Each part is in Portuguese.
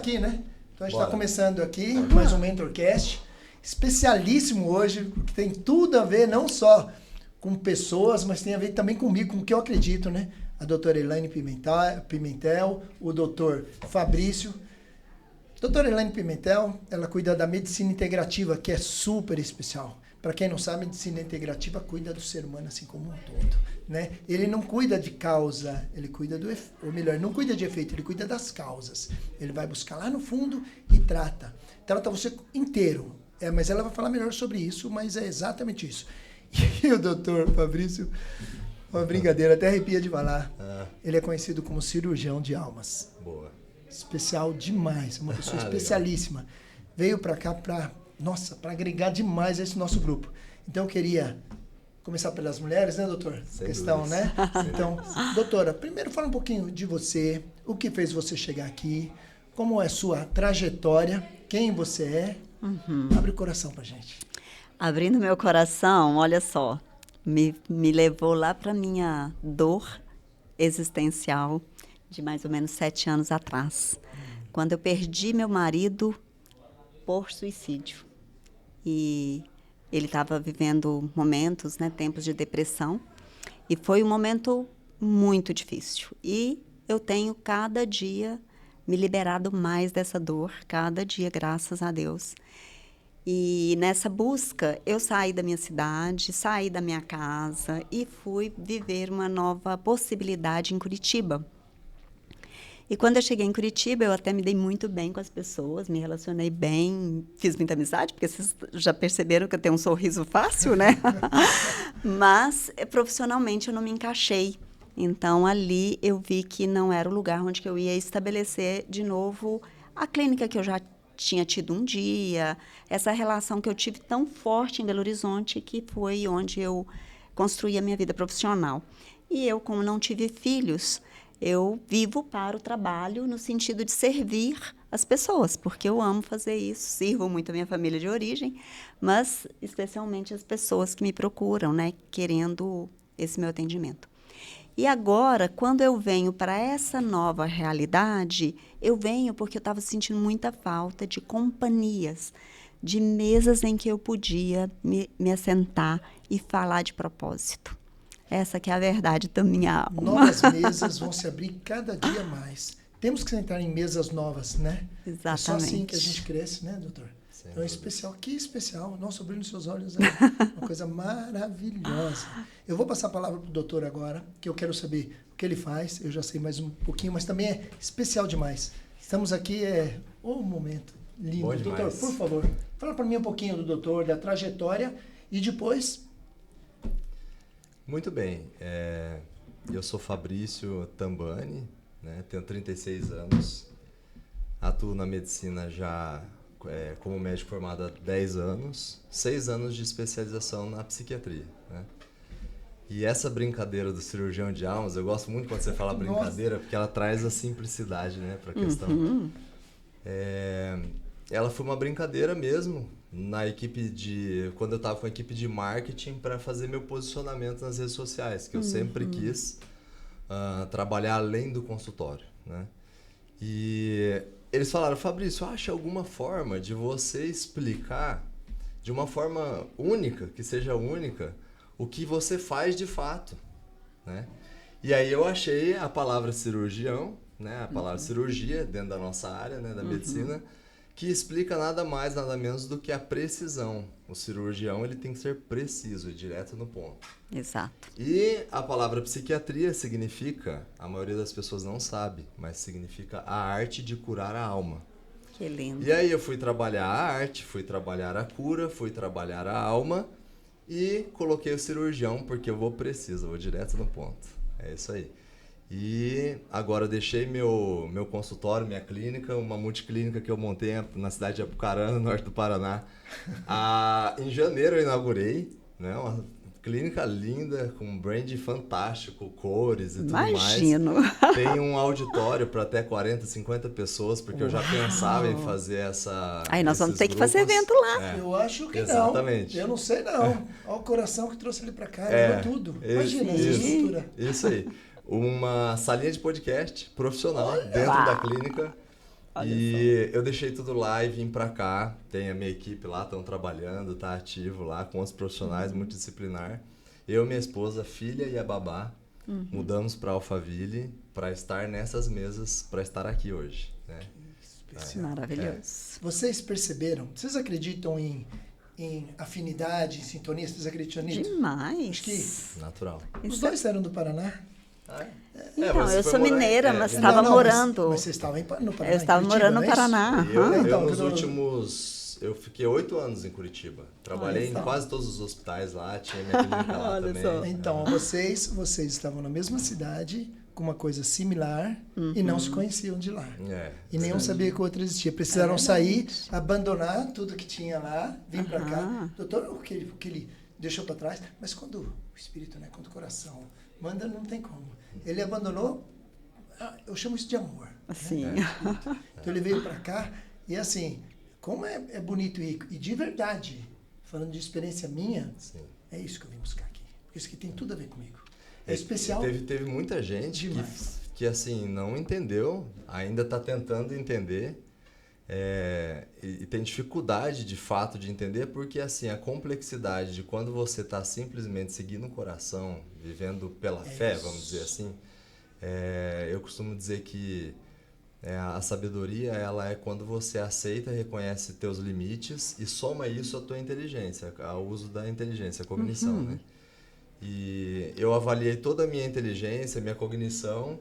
aqui, né? Então a gente está Bora. começando aqui mais um Mentorcast, especialíssimo hoje, porque tem tudo a ver não só com pessoas, mas tem a ver também comigo, com o que eu acredito, né? A doutora Elaine Pimentel, o doutor Fabrício. A doutora Elaine Pimentel, ela cuida da medicina integrativa, que é super especial. Para quem não sabe, a medicina integrativa cuida do ser humano assim como um todo, né? Ele não cuida de causa, ele cuida do efeito, ou melhor, não cuida de efeito, ele cuida das causas. Ele vai buscar lá no fundo e trata. Trata você inteiro. Mas ela vai falar melhor sobre isso, mas é exatamente isso. E o doutor Fabrício, uma brincadeira, até arrepia de falar. Ele é conhecido como cirurgião de almas. Boa. Especial demais, uma pessoa especialíssima. Veio para cá para agregar demais a esse nosso grupo. Então eu queria começar pelas mulheres, né, doutor? Sem Questão, dúvidas. né? Então, doutora, primeiro fala um pouquinho de você, o que fez você chegar aqui, como é sua trajetória, quem você é. Abre o coração pra gente. Abrindo meu coração, olha só, me levou lá para minha dor existencial de mais ou menos 7 anos atrás, quando eu perdi meu marido por suicídio. E ele estava vivendo momentos, né, tempos de depressão, e foi um momento muito difícil. E eu tenho cada dia me liberado mais dessa dor, cada dia, graças a Deus. E nessa busca, eu saí da minha cidade, saí da minha casa e fui viver uma nova possibilidade em Curitiba. E quando eu cheguei em Curitiba, eu até me dei muito bem com as pessoas, me relacionei bem, fiz muita amizade, porque vocês já perceberam que eu tenho um sorriso fácil, né? Mas, profissionalmente, eu não me encaixei. Então, ali eu vi que não era o lugar onde que eu ia estabelecer de novo a clínica que eu já tinha tido um dia, essa relação que eu tive tão forte em Belo Horizonte, que foi onde eu construí a minha vida profissional. E eu, como não tive filhos, eu vivo para o trabalho no sentido de servir as pessoas, porque eu amo fazer isso, sirvo muito a minha família de origem, mas especialmente as pessoas que me procuram, né, querendo esse meu atendimento. E agora, quando eu venho para essa nova realidade, eu venho porque eu estava sentindo muita falta de companhias, de mesas em que eu podia me assentar e falar de propósito. Essa que é a verdade da minha alma. Novas mesas vão se abrir cada dia mais. Temos que sentar em mesas novas, né? Exatamente. É só assim que a gente cresce, né, doutor? Sim, então é especial. Que especial. Nossa, o brilho nos seus olhos é uma coisa maravilhosa. Eu vou passar a palavra para o doutor agora, que eu quero saber o que ele faz. Eu já sei mais um pouquinho, mas também é especial demais. Estamos aqui, um momento lindo. Bom Doutor, demais. por favor, fala para mim um pouquinho do doutor, da trajetória e depois... Muito bem. Eu sou Fabrício Tambani, né? Tenho 36 anos. Atuo na medicina já como médico formado há 10 anos. 6 anos de especialização na psiquiatria, né? E essa brincadeira do cirurgião de almas, eu gosto muito quando você fala brincadeira, porque ela traz a simplicidade, né, para a questão. Ela foi uma brincadeira mesmo quando eu estava com a equipe de marketing para fazer meu posicionamento nas redes sociais, que eu sempre quis trabalhar além do consultório, né? E eles falaram: Fabrício, acha alguma forma de você explicar de uma forma única, que seja única, o que você faz de fato, né? E aí eu achei a palavra cirurgião, né? A palavra cirurgia dentro da nossa área, né? Da medicina, que explica nada mais, nada menos do que a precisão. O cirurgião, ele tem que ser preciso e direto no ponto. Exato. E a palavra psiquiatria significa, a maioria das pessoas não sabe, mas significa a arte de curar a alma. Que lindo. E aí eu fui trabalhar a arte, fui trabalhar a cura, fui trabalhar a alma e coloquei o cirurgião porque eu vou direto no ponto. É isso aí. E agora eu deixei meu consultório, minha clínica, uma multiclínica que eu montei na cidade de Apucarana, no norte do Paraná. Em janeiro eu inaugurei, né, uma clínica linda, com um brand fantástico, cores e tudo Imagino. mais. Tem um auditório para até 40, 50 pessoas, porque eu já pensava em fazer Aí nós vamos ter que grupos. fazer evento lá. Eu acho que Exatamente. não. Eu não sei, não. Olha o coração que trouxe ele pra cá. Levou tudo. Imagina essa estrutura. Isso aí. Uma salinha de podcast profissional dentro da clínica. E eu deixei tudo lá e vim pra cá. Tem a minha equipe lá, estão trabalhando, tá ativo lá, com os profissionais, multidisciplinar. Eu, minha esposa, filha e a babá, mudamos pra Alphaville para estar nessas mesas, para estar aqui hoje, né? Maravilhoso. Vocês perceberam? Vocês acreditam em afinidade, em sintonia? Vocês acreditam nisso? Demais. Acho que Natural. os dois eram do Paraná. Então, você eu foi sou morar mineira, em- mas é, estava Não, morando. Mas vocês estavam no Paraná. Eu estava em Curitiba, morando no não é isso? Paraná. Eu, aham. Então, nos quando- últimos... Eu fiquei 8 anos em Curitiba. Trabalhei em só. quase todos os hospitais lá, tinha minha clínica lá Olha também. só. Então, vocês estavam na mesma cidade, com uma coisa similar, e não se conheciam de lá. É. E nenhum sabia que o outro existia. Precisaram sair, abandonar tudo que tinha lá, vir para cá. Doutor, o que ele deixou para trás? Mas quando o espírito, né, quando o coração manda, não tem como. Ele abandonou, eu chamo isso de amor. Assim. Então ele veio para cá e assim, como é bonito e de verdade, falando de experiência minha, Sim. é isso que eu vim buscar aqui. Porque isso aqui tem tudo a ver comigo. É especial. Teve muita gente demais. que assim, não entendeu, ainda está tentando entender, e tem dificuldade de fato de entender, porque assim, a complexidade de quando você está simplesmente seguindo o coração, vivendo pela fé, isso. vamos dizer assim, eu costumo dizer que a sabedoria, ela é quando você aceita, reconhece teus limites e soma isso à tua inteligência, ao uso da inteligência, a cognição, né? E eu avaliei toda a minha inteligência, minha cognição,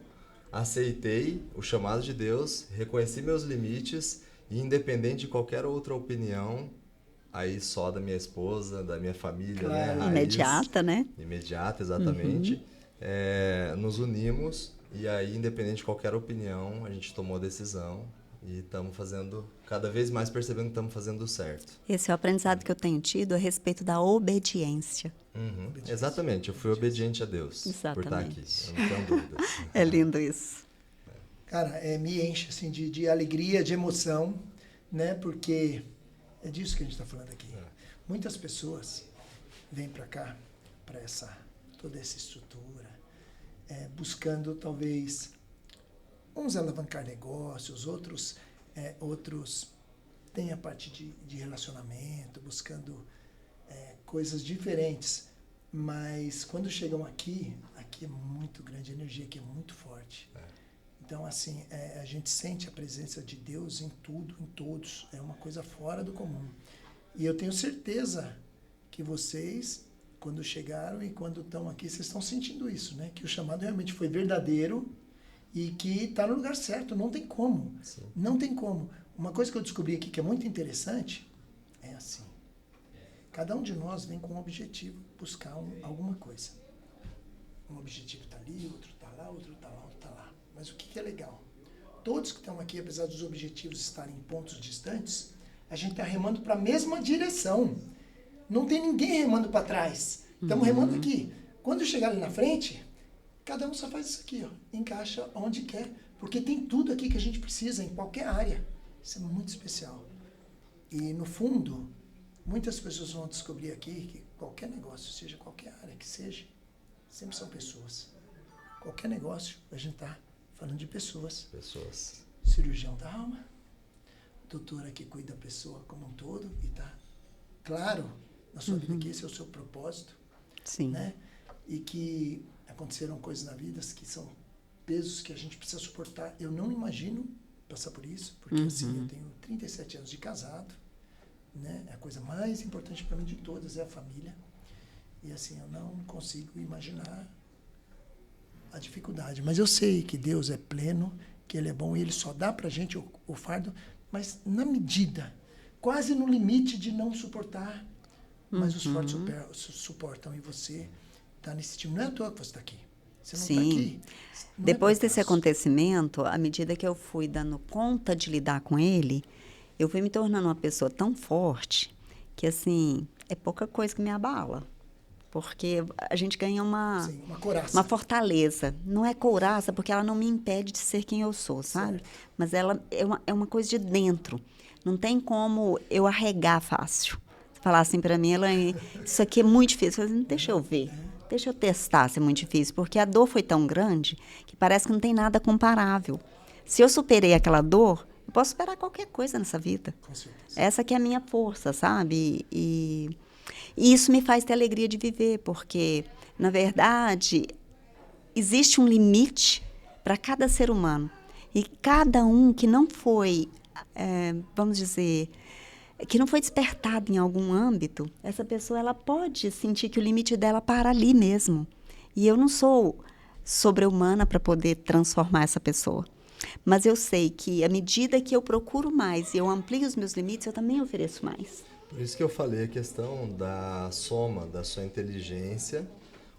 aceitei o chamado de Deus, reconheci meus limites e independente de qualquer outra opinião, aí só da minha esposa, da minha família, Claro. né? Raiz, Imediata, né? imediata, exatamente. Nos unimos e aí, independente de qualquer opinião, a gente tomou a decisão e estamos fazendo, cada vez mais percebendo que estamos fazendo o certo. Esse é o aprendizado que eu tenho tido a respeito da obediência. Uhum. Exatamente, eu fui obediente a Deus por estar aqui, Exatamente. eu não tenho dúvidas. É lindo isso. Cara, me enche assim, de alegria, de emoção, né? Porque é disso que a gente está falando aqui. Muitas pessoas vêm para cá, para toda essa estrutura, buscando talvez uns alavancar negócios, outros têm a parte de relacionamento, buscando coisas diferentes. Mas quando chegam aqui é muito grande, a energia aqui é muito forte. Então, assim, a gente sente a presença de Deus em tudo, em todos. É uma coisa fora do comum. E eu tenho certeza que vocês, quando chegaram e quando estão aqui, vocês estão sentindo isso, né? Que o chamado realmente foi verdadeiro e que está no lugar certo. Não tem como. Sim. Não tem como. Uma coisa que eu descobri aqui que é muito interessante é assim. Cada um de nós vem com um objetivo, buscar alguma coisa. Um objetivo está ali, outro está lá, outro está lá, outro está lá. Mas o que é legal? Todos que estão aqui, apesar dos objetivos estarem em pontos distantes, a gente está remando para a mesma direção. Não tem ninguém remando para trás. Estamos remando aqui. Quando chegar ali na frente, cada um só faz isso aqui, ó, encaixa onde quer. Porque tem tudo aqui que a gente precisa, em qualquer área. Isso é muito especial. E, no fundo, muitas pessoas vão descobrir aqui que qualquer negócio, seja qualquer área que seja, sempre são pessoas. Qualquer negócio, a gente está falando de pessoas. Pessoas. Cirurgião da alma, doutora que cuida da pessoa como um todo e está claro na sua vida que esse é o seu propósito, Sim. né? E que aconteceram coisas na vida que são pesos que a gente precisa suportar. Eu não imagino passar por isso, porque assim, eu tenho 37 anos de casado, né? A coisa mais importante para mim de todas é a família. E assim, eu não consigo imaginar a dificuldade. Mas eu sei que Deus é pleno, que Ele é bom e Ele só dá pra gente o fardo, mas na medida, quase no limite de não suportar. Mas os fortes suportam e você está nesse time. Não é à toa que você está aqui. Você não está Sim. aqui. Não Depois é por desse acaso. acontecimento, à medida que eu fui dando conta de lidar com ele, eu fui me tornando uma pessoa tão forte que, assim, é pouca coisa que me abala. Porque a gente ganha Sim, uma coraça. uma fortaleza. Não é couraça, porque ela não me impede de ser quem eu sou, sabe? Certo. Mas ela é uma coisa de dentro. Não tem como eu arregar fácil. Você falar assim para mim, Elaine, isso aqui é muito difícil. Eu falei, deixa eu ver. Deixa eu testar se é muito difícil. Porque a dor foi tão grande que parece que não tem nada comparável. Se eu superei aquela dor, Eu posso superar qualquer coisa nessa vida. Com certeza. Essa que é a minha força, sabe? E isso me faz ter alegria de viver, porque, na verdade, existe um limite para cada ser humano. E cada um que não foi, vamos dizer, que não foi despertado em algum âmbito, essa pessoa ela pode sentir que o limite dela para ali mesmo. E eu não sou sobre-humana para poder transformar essa pessoa. Mas eu sei que, à medida que eu procuro mais e eu amplio os meus limites, eu também ofereço mais. Por isso que eu falei a questão da soma da sua inteligência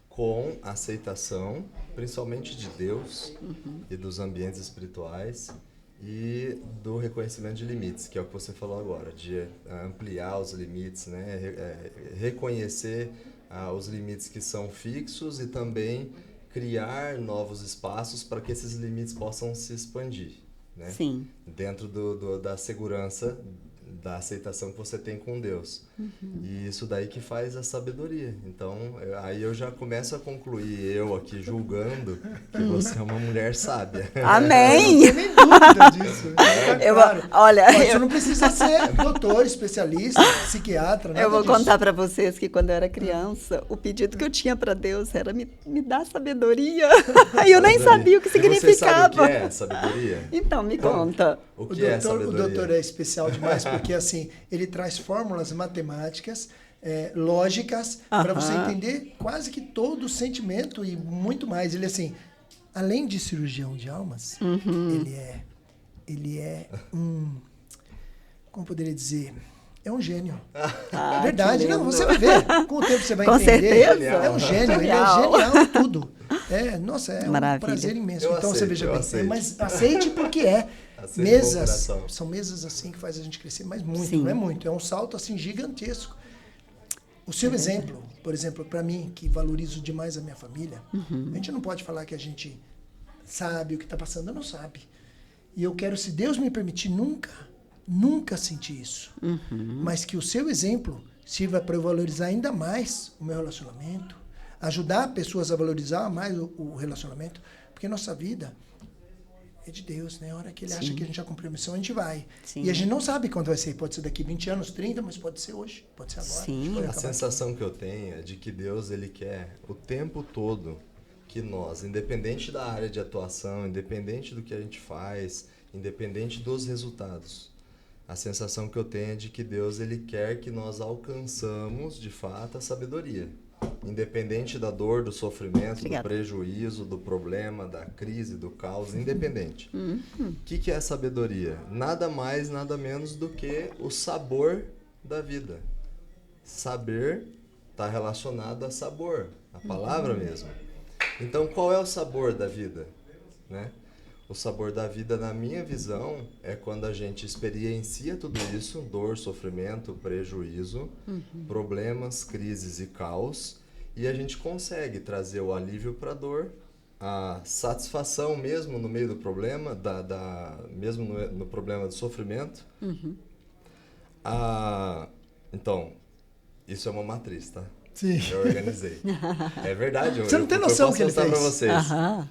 com a aceitação, principalmente de Deus e dos ambientes espirituais e do reconhecimento de limites, que é o que você falou agora, de ampliar os limites, né? Reconhecer os limites que são fixos e também criar novos espaços para que esses limites possam se expandir, né? Sim. Dentro da segurança, da aceitação que você tem com Deus. E isso daí que faz a sabedoria. Então, aí eu já começo a concluir, eu aqui julgando, que você é uma mulher sábia. Amém! Não tem nem dúvida disso. Claro. Olha, Mas você não precisa ser doutor, especialista, psiquiatra, nada eu vou disso. contar para vocês que quando eu era criança, o pedido que eu tinha para Deus era me dar sabedoria. Aí eu nem sabia o que significava. Você sabe o que é sabedoria? Então, me conta. O que é sabedoria? O doutor é especial demais porque, assim, ele traz fórmulas matemáticas, lógicas, para você entender quase que todo o sentimento e muito mais. Ele, assim, além de cirurgião de almas, ele é um... Como poderia dizer? É um gênio. É verdade. Não, você vai ver. Com o tempo você vai Com entender. certeza. É um gênio. Ele é Genial. genial em tudo. Nossa, é Maravilha. um prazer imenso. Eu Então, aceito, você veja eu bem. aceito. Mas aceite porque é. Aceito Mesas, com o coração. são mesas assim que faz a gente crescer, mas muito, Sim. não é muito. É um salto assim gigantesco. O seu exemplo, por exemplo, para mim, que valorizo demais a minha família, a gente não pode falar que a gente sabe o que está passando, não sabe. E eu quero, se Deus me permitir, nunca sentir isso. Mas que o seu exemplo sirva para eu valorizar ainda mais o meu relacionamento, ajudar pessoas a valorizar mais o relacionamento, porque nossa vida é de Deus, né? A hora que Ele acha que a gente já cumpriu a missão, a gente vai. Sim. E a gente não sabe quando vai ser. Pode ser daqui 20 anos, 30, mas pode ser hoje, pode ser agora. Sim. Pode A acabar sensação que eu tenho é de que Deus, Ele quer o tempo todo que nós, independente da área de atuação, independente do que a gente faz, independente dos resultados, a sensação que eu tenho é de que Deus, Ele quer que nós alcançamos, de fato, a sabedoria. Independente da dor, do sofrimento, Obrigada. do prejuízo, do problema, da crise, do caos, independente. O que é a sabedoria? Nada mais, nada menos do que o sabor da vida. Saber está relacionado a sabor, a palavra mesmo. Então, qual é o sabor da vida, né? O sabor da vida, na minha visão, é quando a gente experiencia tudo isso, dor, sofrimento, prejuízo, problemas, crises e caos, e a gente consegue trazer o alívio para a dor, a satisfação mesmo no meio do problema, mesmo no problema do sofrimento. Então, isso é uma matriz, tá? Sim. Eu organizei. É verdade. Você não tem noção eu que ele posso mostrar fez. pra vocês. Aham.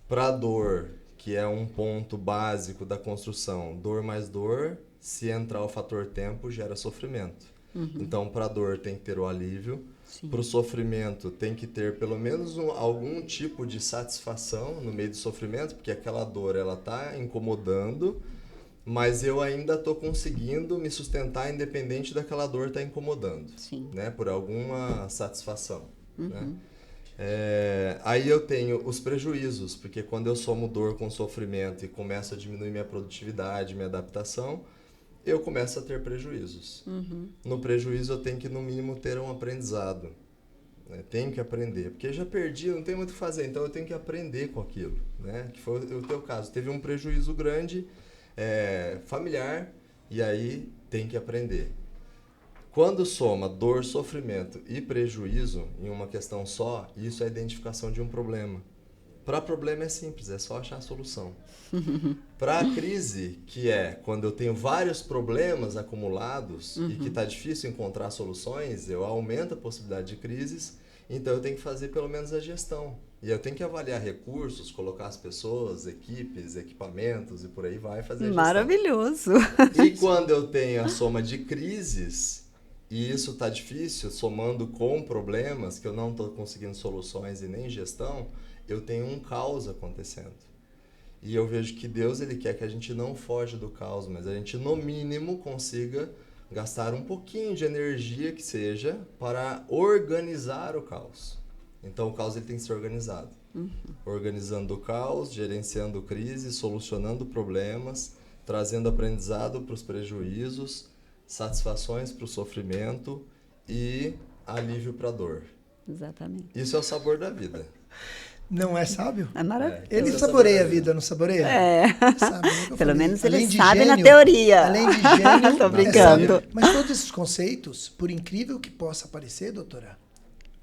Para a dor, que é um ponto básico da construção, dor mais dor, se entrar o fator tempo, gera sofrimento. Então, para a dor tem que ter o alívio. Para o sofrimento tem que ter pelo menos algum tipo de satisfação no meio do sofrimento, porque aquela dor ela está incomodando, mas eu ainda estou conseguindo me sustentar independente daquela dor estar incomodando, Sim. né? Por alguma satisfação, né? Aí eu tenho os prejuízos, porque quando eu somo dor com sofrimento e começo a diminuir minha produtividade, minha adaptação, eu começo a ter prejuízos. No prejuízo eu tenho que, no mínimo, ter um aprendizado. Né? Tenho que aprender, porque já perdi, não tenho muito o que fazer, então eu tenho que aprender com aquilo. Né? Que foi o teu caso. Teve um prejuízo grande, familiar, e aí tem que aprender. Quando soma dor, sofrimento e prejuízo em uma questão só, isso é a identificação de um problema. Para problema é simples, é só achar a solução. Para a crise, que é quando eu tenho vários problemas acumulados e que está difícil encontrar soluções, eu aumento a possibilidade de crises, então eu tenho que fazer pelo menos a gestão. E eu tenho que avaliar recursos, colocar as pessoas, equipes, equipamentos e por aí vai fazer a gestão. Maravilhoso. E quando eu tenho a soma de crises, e isso está difícil, somando com problemas, que eu não estou conseguindo soluções e nem gestão, eu tenho um caos acontecendo. E eu vejo que Deus ele quer que a gente não foge do caos, mas a gente, no mínimo, consiga gastar um pouquinho de energia que seja para organizar o caos. Então, o caos ele tem que ser organizado. Organizando o caos, gerenciando crise, solucionando problemas, trazendo aprendizado para os prejuízos, satisfações para o sofrimento e alívio para a dor. Exatamente. Isso é o sabor da vida. Não é sábio? É maravilhoso. Ele saboreia a vida, não saboreia? Sabe, é o que eu Pelo falei. menos ele Além de sabe gênio, na teoria. Além de gênio, Tô é brincando. sábio. Mas todos esses conceitos, por incrível que possa parecer, doutora,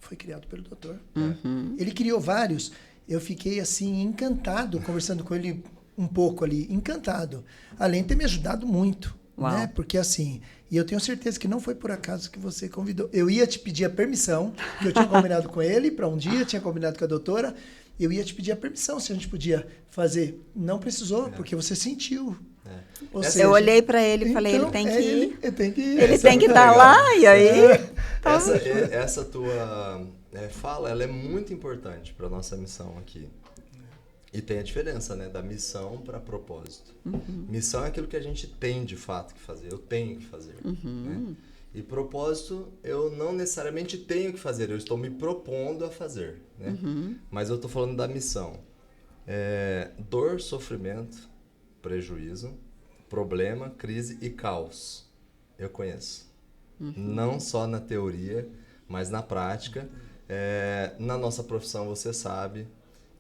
foi criado pelo doutor. Ele criou vários. Eu fiquei assim encantado, conversando com ele um pouco ali, encantado. Além de ter me ajudado muito, Uau. né? Porque assim, e eu tenho certeza que não foi por acaso que você convidou. Eu ia te pedir a permissão, que eu tinha combinado com ele para um dia, tinha combinado com a doutora. Eu ia te pedir a permissão se a gente podia fazer. Não precisou, porque você sentiu. Ou Essa- seja, Eu olhei para ele e falei, ele então, tem que ir. Ele tem que ir. Ele tem que muito estar legal. lá, e aí... tá. Essa tua fala, ela é muito importante para nossa missão aqui. E tem a diferença, né, da missão para propósito. Missão é aquilo que a gente tem de fato que fazer, eu tenho que fazer. Né? E propósito, eu não necessariamente tenho que fazer, eu estou me propondo a fazer. Né? Mas eu estou falando da missão. Dor, sofrimento, prejuízo, problema, crise e caos. Eu conheço. Não só na teoria, mas na prática. Na nossa profissão, você sabe,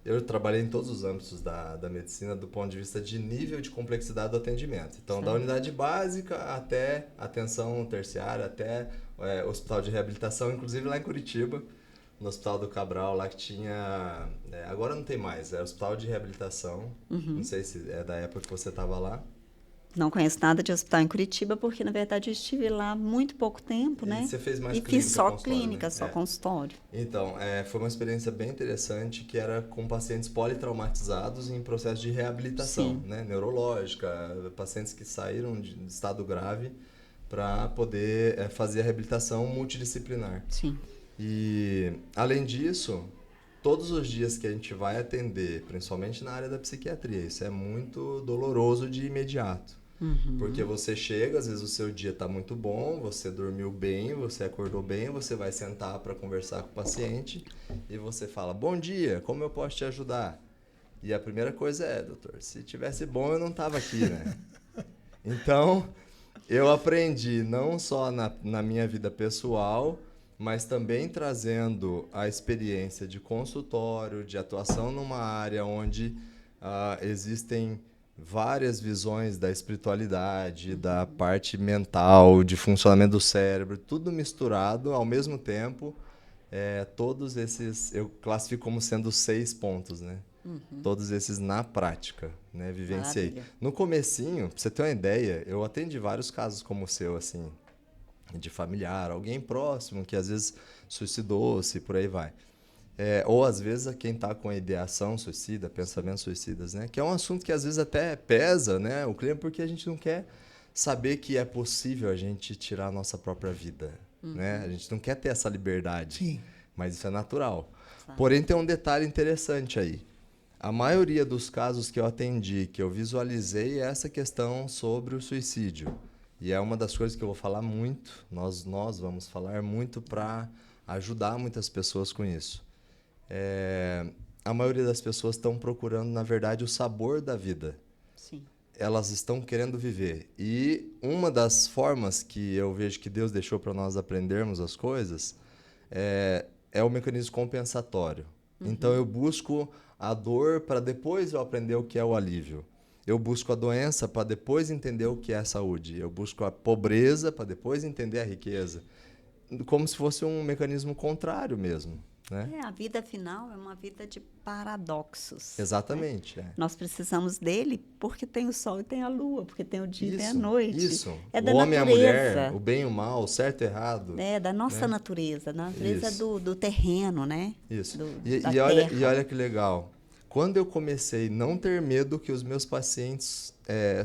eu trabalhei em todos os âmbitos da medicina do ponto de vista de nível de complexidade do atendimento. Então, da unidade básica até atenção terciária, até hospital de reabilitação, inclusive lá em Curitiba, no Hospital do Cabral, lá que tinha... agora não tem mais, é Hospital de Reabilitação. Não sei se é da época que você estava lá. Não conheço nada de hospital em Curitiba, porque, na verdade, eu estive lá há muito pouco tempo, E né? você fez mais E clínica, fiz só consultório, clínica, né? só consultório. Então, foi uma experiência bem interessante, que era com pacientes politraumatizados em processo de reabilitação, né? Neurológica, pacientes que saíram de estado grave para poder fazer a reabilitação multidisciplinar. Sim. E, além disso, todos os dias que a gente vai atender, principalmente na área da psiquiatria, isso é muito doloroso de imediato. Porque você chega, às vezes o seu dia está muito bom, você dormiu bem, você acordou bem, você vai sentar para conversar com o paciente e você fala, bom dia, como eu posso te ajudar? E a primeira coisa doutor, se tivesse bom eu não estava aqui, né? Então, eu aprendi não só na minha vida pessoal, mas também trazendo a experiência de consultório, de atuação numa área onde existem várias visões da espiritualidade, da parte mental, de funcionamento do cérebro, tudo misturado ao mesmo tempo. Todos esses eu classifico como sendo 6 pontos, né? Todos esses na prática, né? Vivenciei. Maravilha. No comecinho, pra você ter uma ideia, eu atendi vários casos como o seu, assim, de familiar, alguém próximo que às vezes suicidou-se, por aí vai. Ou às vezes quem está com ideação suicida, pensamentos suicidas, né? Que é um assunto que às vezes até pesa, né? O cliente, porque a gente não quer saber que é possível a gente tirar a nossa própria vida, né? A gente não quer ter essa liberdade, Sim. mas isso é natural. Porém, tem um detalhe interessante aí. A maioria dos casos que eu atendi, que eu visualizei, é essa questão sobre o suicídio. E é uma das coisas que eu vou falar muito, nós vamos falar muito para ajudar muitas pessoas com isso. A maioria das pessoas estão procurando, na verdade, o sabor da vida. Sim. Elas estão querendo viver. E uma das formas que eu vejo que Deus deixou para nós aprendermos as coisas é o mecanismo compensatório. Então, eu busco a dor para depois eu aprender o que é o alívio. Eu busco a doença para depois entender o que é a saúde. Eu busco a pobreza para depois entender a riqueza. Como se fosse um mecanismo contrário mesmo. né? A vida final é uma vida de paradoxos. Exatamente. Nós precisamos dele porque tem o sol e tem a lua, porque tem o dia e tem a noite. Isso. É O da homem e a natureza. mulher, o bem e o mal, o certo e o errado. É da nossa né? natureza, da natureza Isso. do terreno, né? Isso. Da E olha, terra. olha que legal. Quando eu comecei a não ter medo que os meus pacientes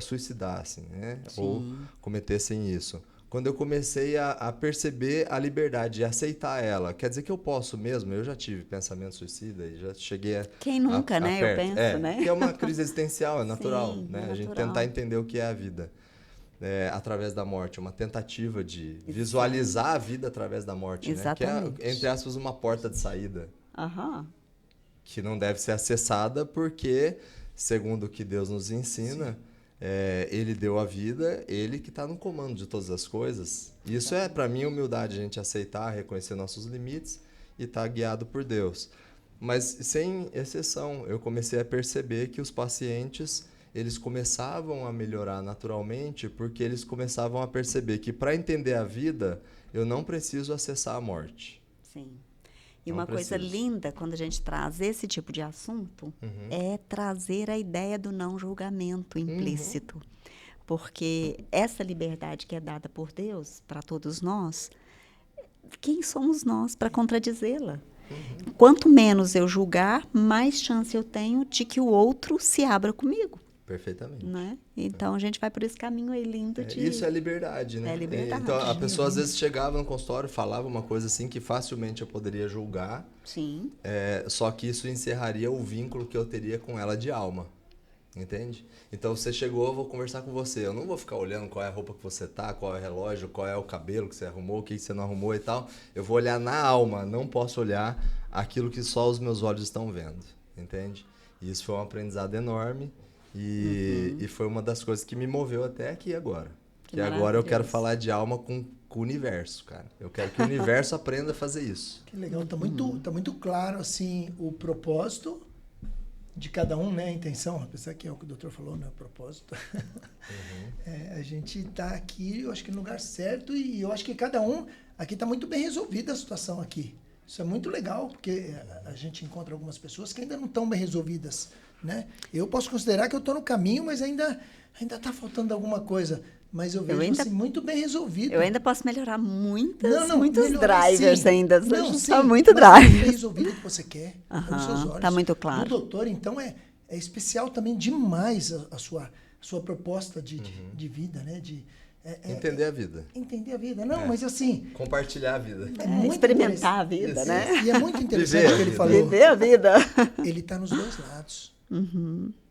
suicidassem, né? Ou cometessem isso. Quando eu comecei a perceber a liberdade e aceitar ela, quer dizer que eu posso mesmo? Eu já tive pensamento suicida e já cheguei a Quem nunca, né? perto. Eu penso, né? Que é uma crise existencial, é natural, Sim, né? é A gente natural. tentar entender o que é a vida através da morte, uma tentativa de visualizar a vida através da morte, Exatamente. né? Que é, entre aspas, uma porta de saída. Aham. Que não deve ser acessada porque, segundo o que Deus nos ensina, Ele deu a vida, Ele que está no comando de todas as coisas. Isso é, para mim, humildade, a gente aceitar, reconhecer nossos limites e estar guiado por Deus. Mas, sem exceção, eu comecei a perceber que os pacientes, eles começavam a melhorar naturalmente porque eles começavam a perceber que, para entender a vida, eu não preciso acessar a morte. Sim. E Não uma coisa preciso. linda quando a gente traz esse tipo de assunto é trazer a ideia do não julgamento implícito. Porque essa liberdade que é dada por Deus para todos nós, quem somos nós para contradizê-la? Quanto menos eu julgar, mais chance eu tenho de que o outro se abra comigo. Perfeitamente. Né? Então a gente vai por esse caminho aí lindo de... Isso é liberdade, né? É liberdade. Então a pessoa às vezes chegava no consultório, falava uma coisa assim que facilmente eu poderia julgar, Sim. só que isso encerraria o vínculo que eu teria com ela de alma, entende? Então você chegou, eu vou conversar com você, eu não vou ficar olhando qual é a roupa que você tá, qual é o relógio, qual é o cabelo que você arrumou, o que você não arrumou e tal, eu vou olhar na alma, não posso olhar aquilo que só os meus olhos estão vendo, entende? E isso foi um aprendizado enorme. E foi uma das coisas que me moveu até aqui agora. Que agora eu quero falar de alma com o universo, cara. Eu quero que o universo aprenda a fazer isso. Que legal, tá muito claro, assim, o propósito de cada um, né? A intenção, apesar que é o que o doutor falou, né? O propósito. A gente tá aqui, eu acho que no lugar certo e eu acho que cada um aqui tá muito bem resolvida a situação aqui. Isso é muito legal, porque a gente encontra algumas pessoas que ainda não estão bem resolvidas, né? Eu posso considerar que eu estou no caminho, mas ainda está faltando alguma coisa. Mas eu vejo assim, muito bem resolvido. Eu ainda posso melhorar muitos melhorar, drivers sim. ainda. Não, sim, Tá muito mas drive. bem resolvido o que você quer. Nos seus olhos. Tá muito claro. O doutor, então, é especial também demais a sua proposta de vida, né? Entender a vida. Entender a vida. Não, mas assim... Compartilhar a vida. Experimentar a vida, Isso, né? E é muito interessante o que ele falou. Viver a vida. Ele está nos dois lados.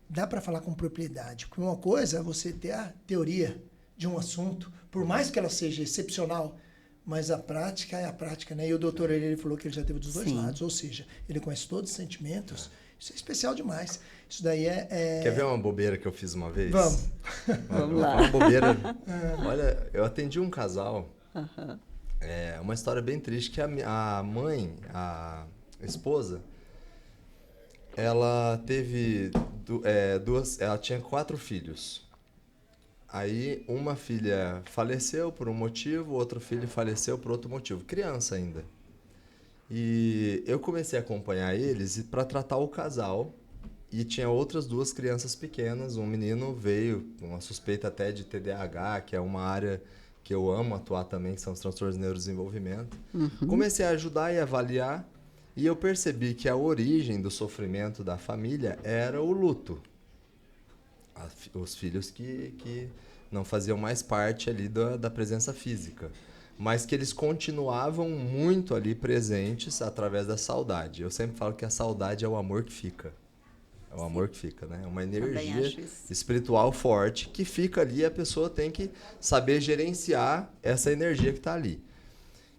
Dá para falar com propriedade. Porque uma coisa é você ter a teoria de um assunto, por mais que ela seja excepcional, mas a prática é a prática, né? E o doutor ele falou que ele já teve dos dois lados, ou seja, ele conhece todos os sentimentos. Isso é especial demais. Isso daí Quer ver uma bobeira que eu fiz uma vez? Vamos. Vamos lá. Uma bobeira. Olha, eu atendi um casal. Uma história bem triste que a mãe, a esposa, ela teve ela tinha 4 filhos. Aí uma filha faleceu por um motivo, outro filho faleceu por outro motivo, criança ainda. E eu comecei a acompanhar eles para tratar o casal. E tinha outras 2 crianças pequenas. Um menino veio com uma suspeita até de TDAH, que é uma área que eu amo atuar também, que são os transtornos de neurodesenvolvimento. Comecei a ajudar e avaliar. E eu percebi que a origem do sofrimento da família era o luto. Os filhos que não faziam mais parte ali da presença física. Mas que eles continuavam muito ali presentes através da saudade. Eu sempre falo que a saudade é o amor que fica. É o amor que fica, né? É uma energia espiritual forte que fica ali e a pessoa tem que saber gerenciar essa energia que está ali.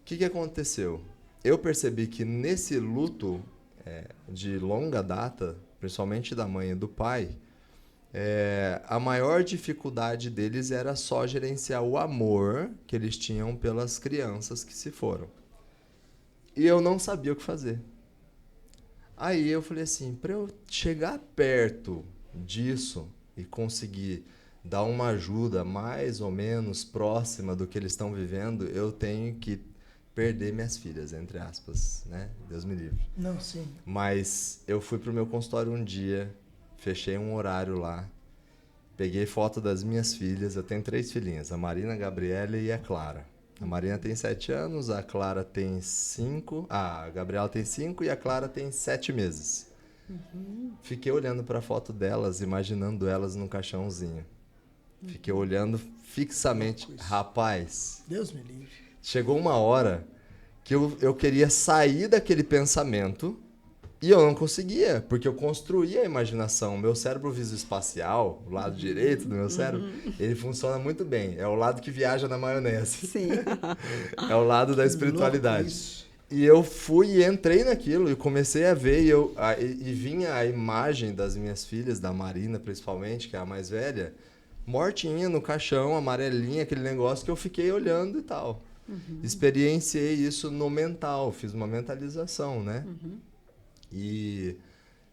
O que aconteceu? Eu percebi que nesse luto de longa data, principalmente da mãe e do pai, a maior dificuldade deles era só gerenciar o amor que eles tinham pelas crianças que se foram. E eu não sabia o que fazer. Aí eu falei assim, para eu chegar perto disso e conseguir dar uma ajuda mais ou menos próxima do que eles estão vivendo, eu tenho que perder minhas filhas, entre aspas, né? Deus me livre. Não, sim. Mas eu fui pro meu consultório um dia, fechei um horário lá, peguei foto das minhas filhas. Eu tenho 3 filhinhas, a Marina, a Gabriela e a Clara. A Marina tem 7 anos, a Clara tem 5, a Gabriela tem 5 e a Clara tem 7 meses. Fiquei olhando para a foto delas, imaginando elas num caixãozinho. Fiquei olhando fixamente. Rapaz, Deus me livre. chegou uma hora que eu queria sair daquele pensamento e eu não conseguia, porque eu construía a imaginação. Meu cérebro visoespacial, o lado direito do meu cérebro, ele funciona muito bem. É o lado que viaja na maionese. Sim. É o lado da Que espiritualidade. louco isso. E eu fui e entrei naquilo e comecei a ver e vinha a imagem das minhas filhas, da Marina principalmente, que é a mais velha, mortinha no caixão, amarelinha, aquele negócio que eu fiquei olhando e tal. Experienciei isso no mental, fiz uma mentalização, né? E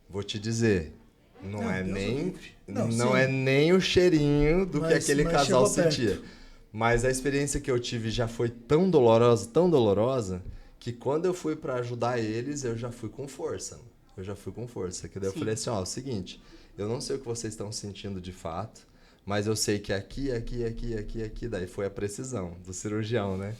vou te dizer, não Não, é Deus nem o livre. não, Não, sim. é nem o cheirinho do que Mas aquele casal chegou perto. sentia. Mas a experiência que eu tive já foi tão dolorosa, que quando eu fui para ajudar eles, eu já fui com força. Eu já fui com força. Que daí eu Sim. falei assim, ó, é o seguinte, eu não sei o que vocês estão sentindo de fato, mas eu sei que aqui, daí foi a precisão do cirurgião, né?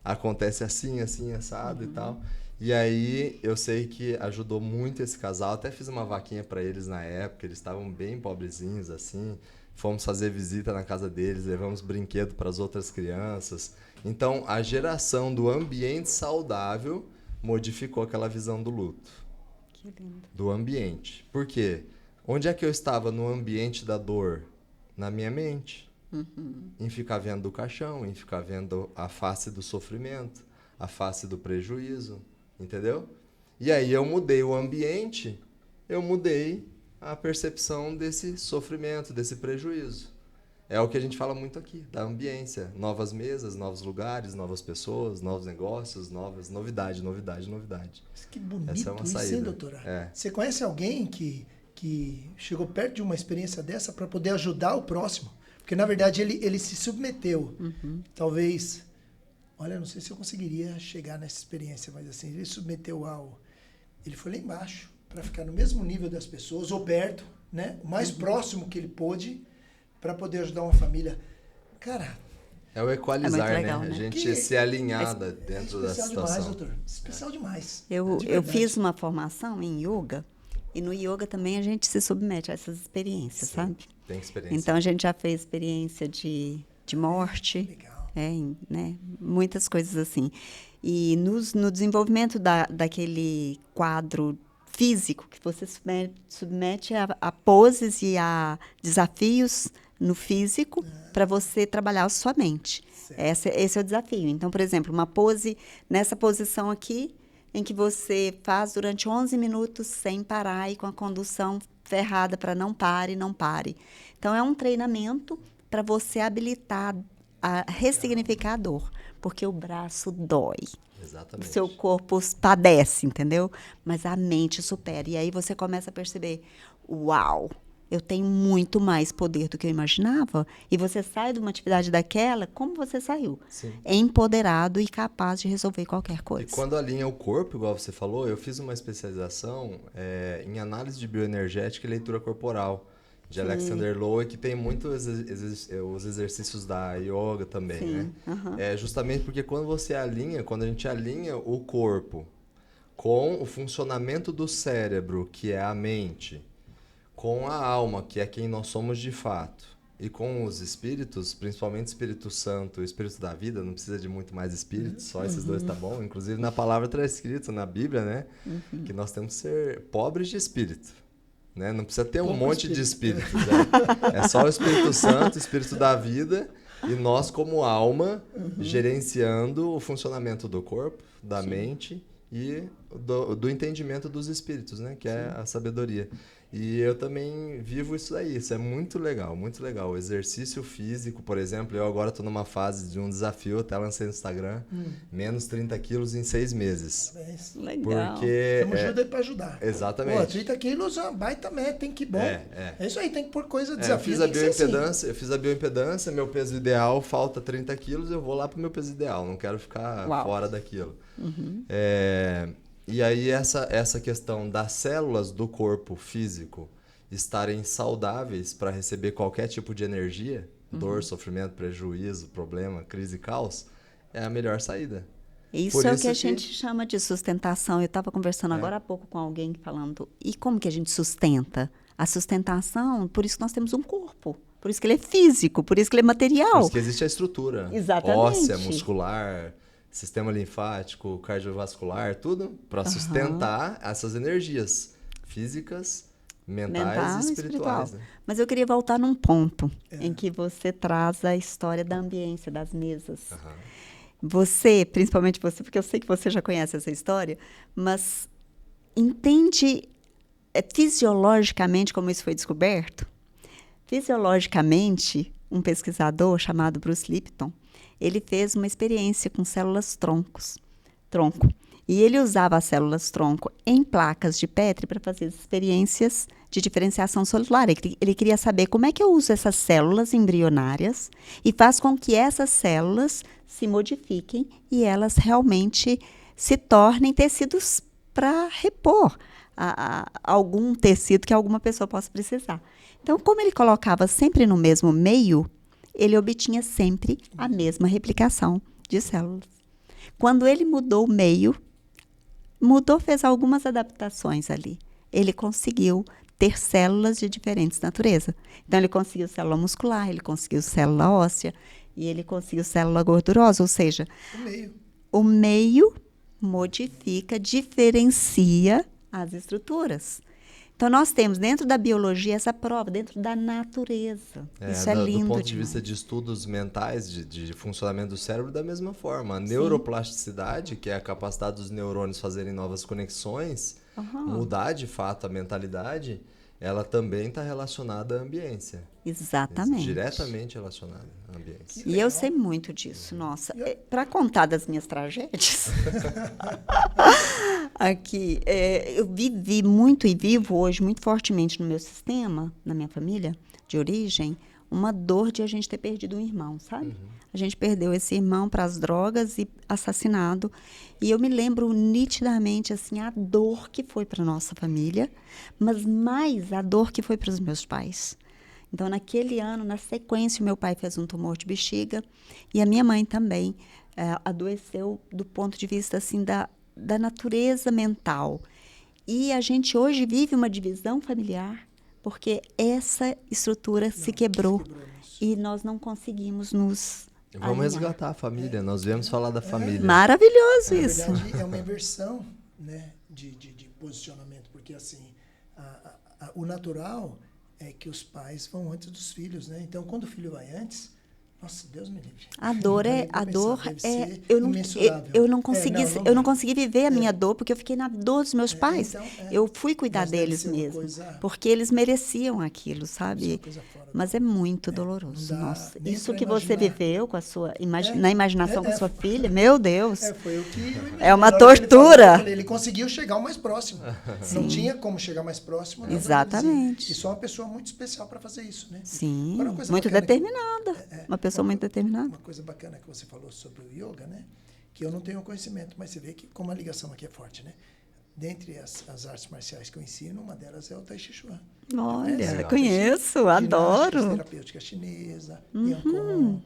Acontece assim, assado e tal. E aí eu sei que ajudou muito esse casal. Até fiz uma vaquinha para eles na época, eles estavam bem pobrezinhos assim. Fomos fazer visita na casa deles, levamos brinquedo para as outras crianças. Então, a geração do ambiente saudável modificou aquela visão do luto. Que lindo. Do ambiente. Por quê? Onde é que eu estava no ambiente da dor? Na minha mente. Em ficar vendo o caixão, em ficar vendo a face do sofrimento, a face do prejuízo, entendeu? E aí eu mudei o ambiente, eu mudei a percepção desse sofrimento, desse prejuízo. É o que a gente fala muito aqui, da ambiência. Novas mesas, novos lugares, novas pessoas, novos negócios, novidade. Mas que bonito Essa é uma isso, saída. hein, doutora? É. Você conhece alguém que chegou perto de uma experiência dessa para poder ajudar o próximo? Porque, na verdade, ele se submeteu. Talvez... Olha, não sei se eu conseguiria chegar nessa experiência, mas assim, ele submeteu ao... Ele foi lá embaixo para ficar no mesmo nível das pessoas, ou perto, né? O mais próximo que ele pôde para poder ajudar uma família. Cara, É o equalizar, É muito legal, né? A né? gente Que- se alinhar dentro da especial demais, situação. doutor. Especial demais. Eu De verdade. fiz uma formação em yoga, e no yoga também a gente se submete a essas experiências, Sim, sabe? tem experiência. Então, a gente já fez experiência de morte, Legal. né? Muitas coisas assim. E no desenvolvimento daquele quadro físico, que você submete a poses e a desafios no físico para você trabalhar a sua mente. Esse é o desafio. Então, por exemplo, uma pose, nessa posição aqui, em que você faz durante 11 minutos sem parar e com a condução ferrada para não pare. Então, é um treinamento para você habilitar a ressignificar a dor, porque o braço dói. O Exatamente. seu corpo padece, entendeu? Mas a mente supera. E aí você começa a perceber, uau, eu tenho muito mais poder do que eu imaginava. E você sai de uma atividade daquela, como você saiu? Sim. Empoderado e capaz de resolver qualquer E coisa. quando alinha o corpo, igual você falou, eu fiz uma especialização em análise de bioenergética e leitura corporal, de Alexander Lowen, que tem muitos os exercícios da yoga também, Sim, né? aham. É justamente porque quando a gente alinha o corpo com o funcionamento do cérebro, que é a mente, com a alma, que é quem nós somos de fato, e com os espíritos, principalmente o Espírito Santo e o Espírito da vida, não precisa de muito mais espíritos, só esses dois tá bom. Inclusive na palavra está escrito na Bíblia, né, que nós temos que ser pobres de espírito, né? Não precisa ter um Pouco monte de espírito. espíritos, né? É só o Espírito Santo, o Espírito da vida, e nós como alma gerenciando o funcionamento do corpo, da mente e do entendimento dos espíritos, né, que é a sabedoria. E eu também vivo isso aí, isso é muito legal, muito legal. O exercício físico, por exemplo, eu agora estou numa fase de um desafio, até lancei no Instagram, menos 30 quilos em 6 meses. Parabéns. Legal. Porque... Estamos juntos aí para ajudar. Exatamente. Pô, 30 quilos é uma baita meta, tem que ir bom. É isso aí, tem que pôr coisa, eu desafio. fiz a bioimpedância, meu peso ideal, falta 30 quilos, eu vou lá pro meu peso ideal, não quero ficar fora daquilo. E aí essa questão das células do corpo físico estarem saudáveis para receber qualquer tipo de energia, dor, sofrimento, prejuízo, problema, crise e caos, é a melhor saída. Isso é o que a gente chama de sustentação. Eu estava conversando agora há pouco com alguém falando, e como que a gente sustenta? A sustentação, por isso que nós temos um corpo, por isso que ele é físico, por isso que ele é material. Por isso que existe a estrutura. Exatamente. Óssea, muscular, sistema linfático, cardiovascular, tudo para sustentar essas energias físicas, mentais e espirituais. Né? Mas eu queria voltar num ponto em que você traz a história da ambiência, das mesas. Você, principalmente você, porque eu sei que você já conhece essa história, mas entende fisiologicamente como isso foi descoberto? Fisiologicamente, um pesquisador chamado Bruce Lipton, ele fez uma experiência com células tronco. E ele usava as células tronco em placas de Petri para fazer experiências de diferenciação celular. Ele queria saber como é que eu uso essas células embrionárias e faz com que essas células se modifiquem e elas realmente se tornem tecidos para repor algum tecido que alguma pessoa possa precisar. Então, como ele colocava sempre no mesmo meio, ele obtinha sempre a mesma replicação de células. Quando ele mudou o meio, fez algumas adaptações ali. Ele conseguiu ter células de diferentes naturezas. Então, ele conseguiu célula muscular, ele conseguiu célula óssea e ele conseguiu célula gordurosa, ou seja, o meio modifica, diferencia as estruturas. Então, nós temos dentro da biologia essa prova, dentro da natureza. Isso é lindo. Do ponto de demais. vista de estudos mentais, de funcionamento do cérebro, da mesma forma. A neuroplasticidade, que é a capacidade dos neurônios fazerem novas conexões, mudar de fato a mentalidade, ela também está relacionada à ambiência. Exatamente. Diretamente relacionada à ambiência. E eu sei muito disso. Nossa, para contar das minhas tragédias, aqui, eu vivi muito e vivo hoje muito fortemente no meu sistema, na minha família de origem, uma dor de a gente ter perdido um irmão, sabe? A gente perdeu esse irmão para as drogas e assassinado. E eu me lembro nitidamente assim, a dor que foi para nossa família, mas mais a dor que foi para os meus pais. Então, naquele ano, na sequência, o meu pai fez um tumor de bexiga e a minha mãe também adoeceu do ponto de vista assim, da natureza mental. E a gente hoje vive uma divisão familiar porque essa estrutura se quebrou e nós não conseguimos nos Vamos alinhar. resgatar a família, nós viemos falar da família. Maravilhoso isso. Na verdade, é uma inversão, né, de posicionamento, porque assim, o natural é que os pais vão antes dos filhos, né? Então, quando o filho vai antes, nossa, Deus me livre. A dor eu não consegui viver a minha dor porque eu fiquei na dor dos meus pais. Então, eu fui cuidar deles mesmo, porque eles mereciam aquilo, sabe? Mas é muito doloroso. Nossa, isso que você viveu com a sua na imaginação com a sua filha, meu Deus. Foi o que é uma tortura. Ele conseguiu chegar o mais próximo. Não tinha como chegar mais próximo. Exatamente. E só uma pessoa muito especial para fazer isso, né? Sim, muito determinada. Uma pessoa muito determinada. Uma coisa bacana que você falou sobre o yoga, né? Que eu não tenho conhecimento, mas você vê que como a ligação aqui é forte, né? Dentre as artes marciais que eu ensino, uma delas é o Tai Chi Chuan. Olha, conheço, adoro. Terapêutica chinesa, Liang Kong,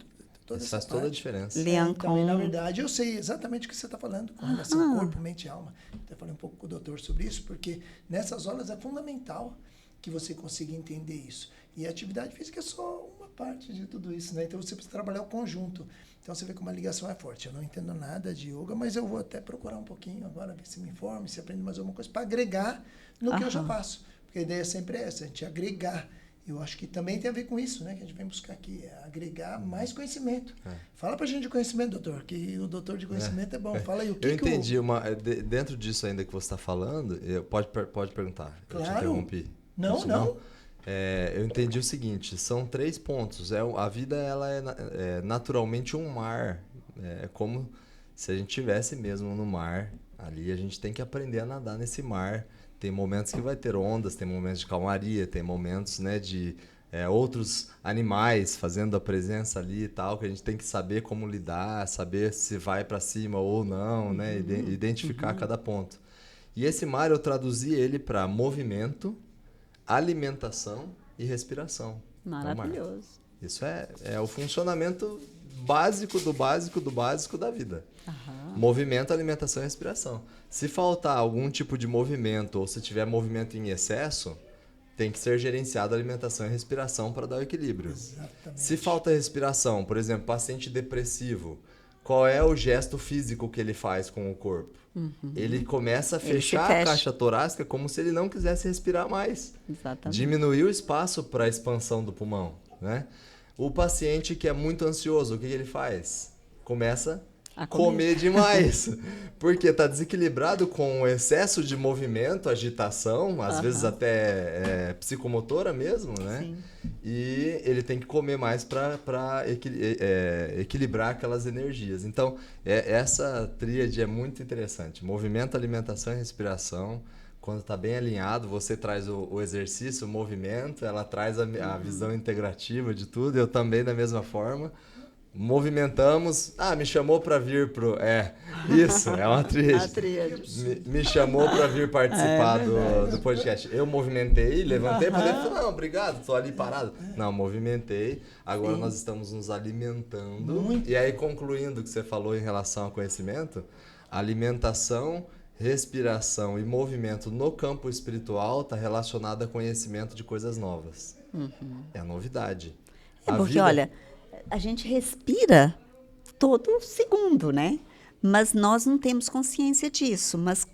isso faz toda a diferença. Liang Kong. Na verdade, eu sei exatamente o que você está falando com relação ao corpo, mente e alma. Até falei um pouco com o doutor sobre isso, porque nessas aulas é fundamental que você consiga entender isso. E a atividade física é só uma parte de tudo isso, né? Então você precisa trabalhar o conjunto. Então você vê como a ligação é forte. Eu não entendo nada de yoga, mas eu vou até procurar um pouquinho agora, ver se me informe, se aprende mais alguma coisa para agregar no que eu já faço. Porque a ideia sempre é essa, a gente agregar. Eu acho que também tem a ver com isso, né? Que a gente vem buscar aqui, é agregar mais conhecimento. Fala pra gente de conhecimento, doutor, que o doutor de conhecimento é bom. Fala aí o que eu entendi. Dentro disso ainda que você está falando, pode perguntar. Claro. Eu te interrompi. Não, Isso não. Eu entendi o seguinte, são 3 pontos. A vida ela é naturalmente um mar. É como se a gente estivesse mesmo no mar. Ali a gente tem que aprender a nadar nesse mar. Tem momentos que vai ter ondas, tem momentos de calmaria, tem momentos, né, de outros animais fazendo a presença ali e tal, que a gente tem que saber como lidar, saber se vai para cima ou não, né, identificar cada ponto. E esse mar eu traduzi ele para movimento, alimentação e respiração. Maravilhoso. Isso é o funcionamento básico do básico do básico da vida. Aham. Movimento, alimentação e respiração. Se faltar algum tipo de movimento ou se tiver movimento em excesso, tem que ser gerenciado a alimentação e respiração para dar o equilíbrio. Exatamente. Se falta respiração, por exemplo, paciente depressivo, qual é o gesto físico que ele faz com o corpo? Ele começa a fechar a caixa torácica como se ele não quisesse respirar mais. Exatamente. Diminuir o espaço para a expansão do pulmão, né? O paciente que é muito ansioso, o que ele faz? Começa a comer demais, porque está desequilibrado com o excesso de movimento, agitação, às vezes até psicomotora mesmo, né? Sim. E ele tem que comer mais para equilibrar aquelas energias. Então, essa tríade é muito interessante. Movimento, alimentação e respiração. Quando está bem alinhado, você traz o exercício, o movimento, ela traz a visão integrativa de tudo, eu também da mesma forma. Movimentamos, me chamou para vir pro... Isso, é uma tríade. Me chamou para vir participar do podcast. Eu movimentei, levantei, falei, não, obrigado, estou ali parado. Não, movimentei, agora nós estamos nos alimentando. E aí, concluindo o que você falou em relação ao conhecimento, alimentação, respiração e movimento no campo espiritual está relacionado a conhecimento de coisas novas. É a novidade. Porque, olha, a gente respira todo segundo, né? Mas nós não temos consciência disso. Mas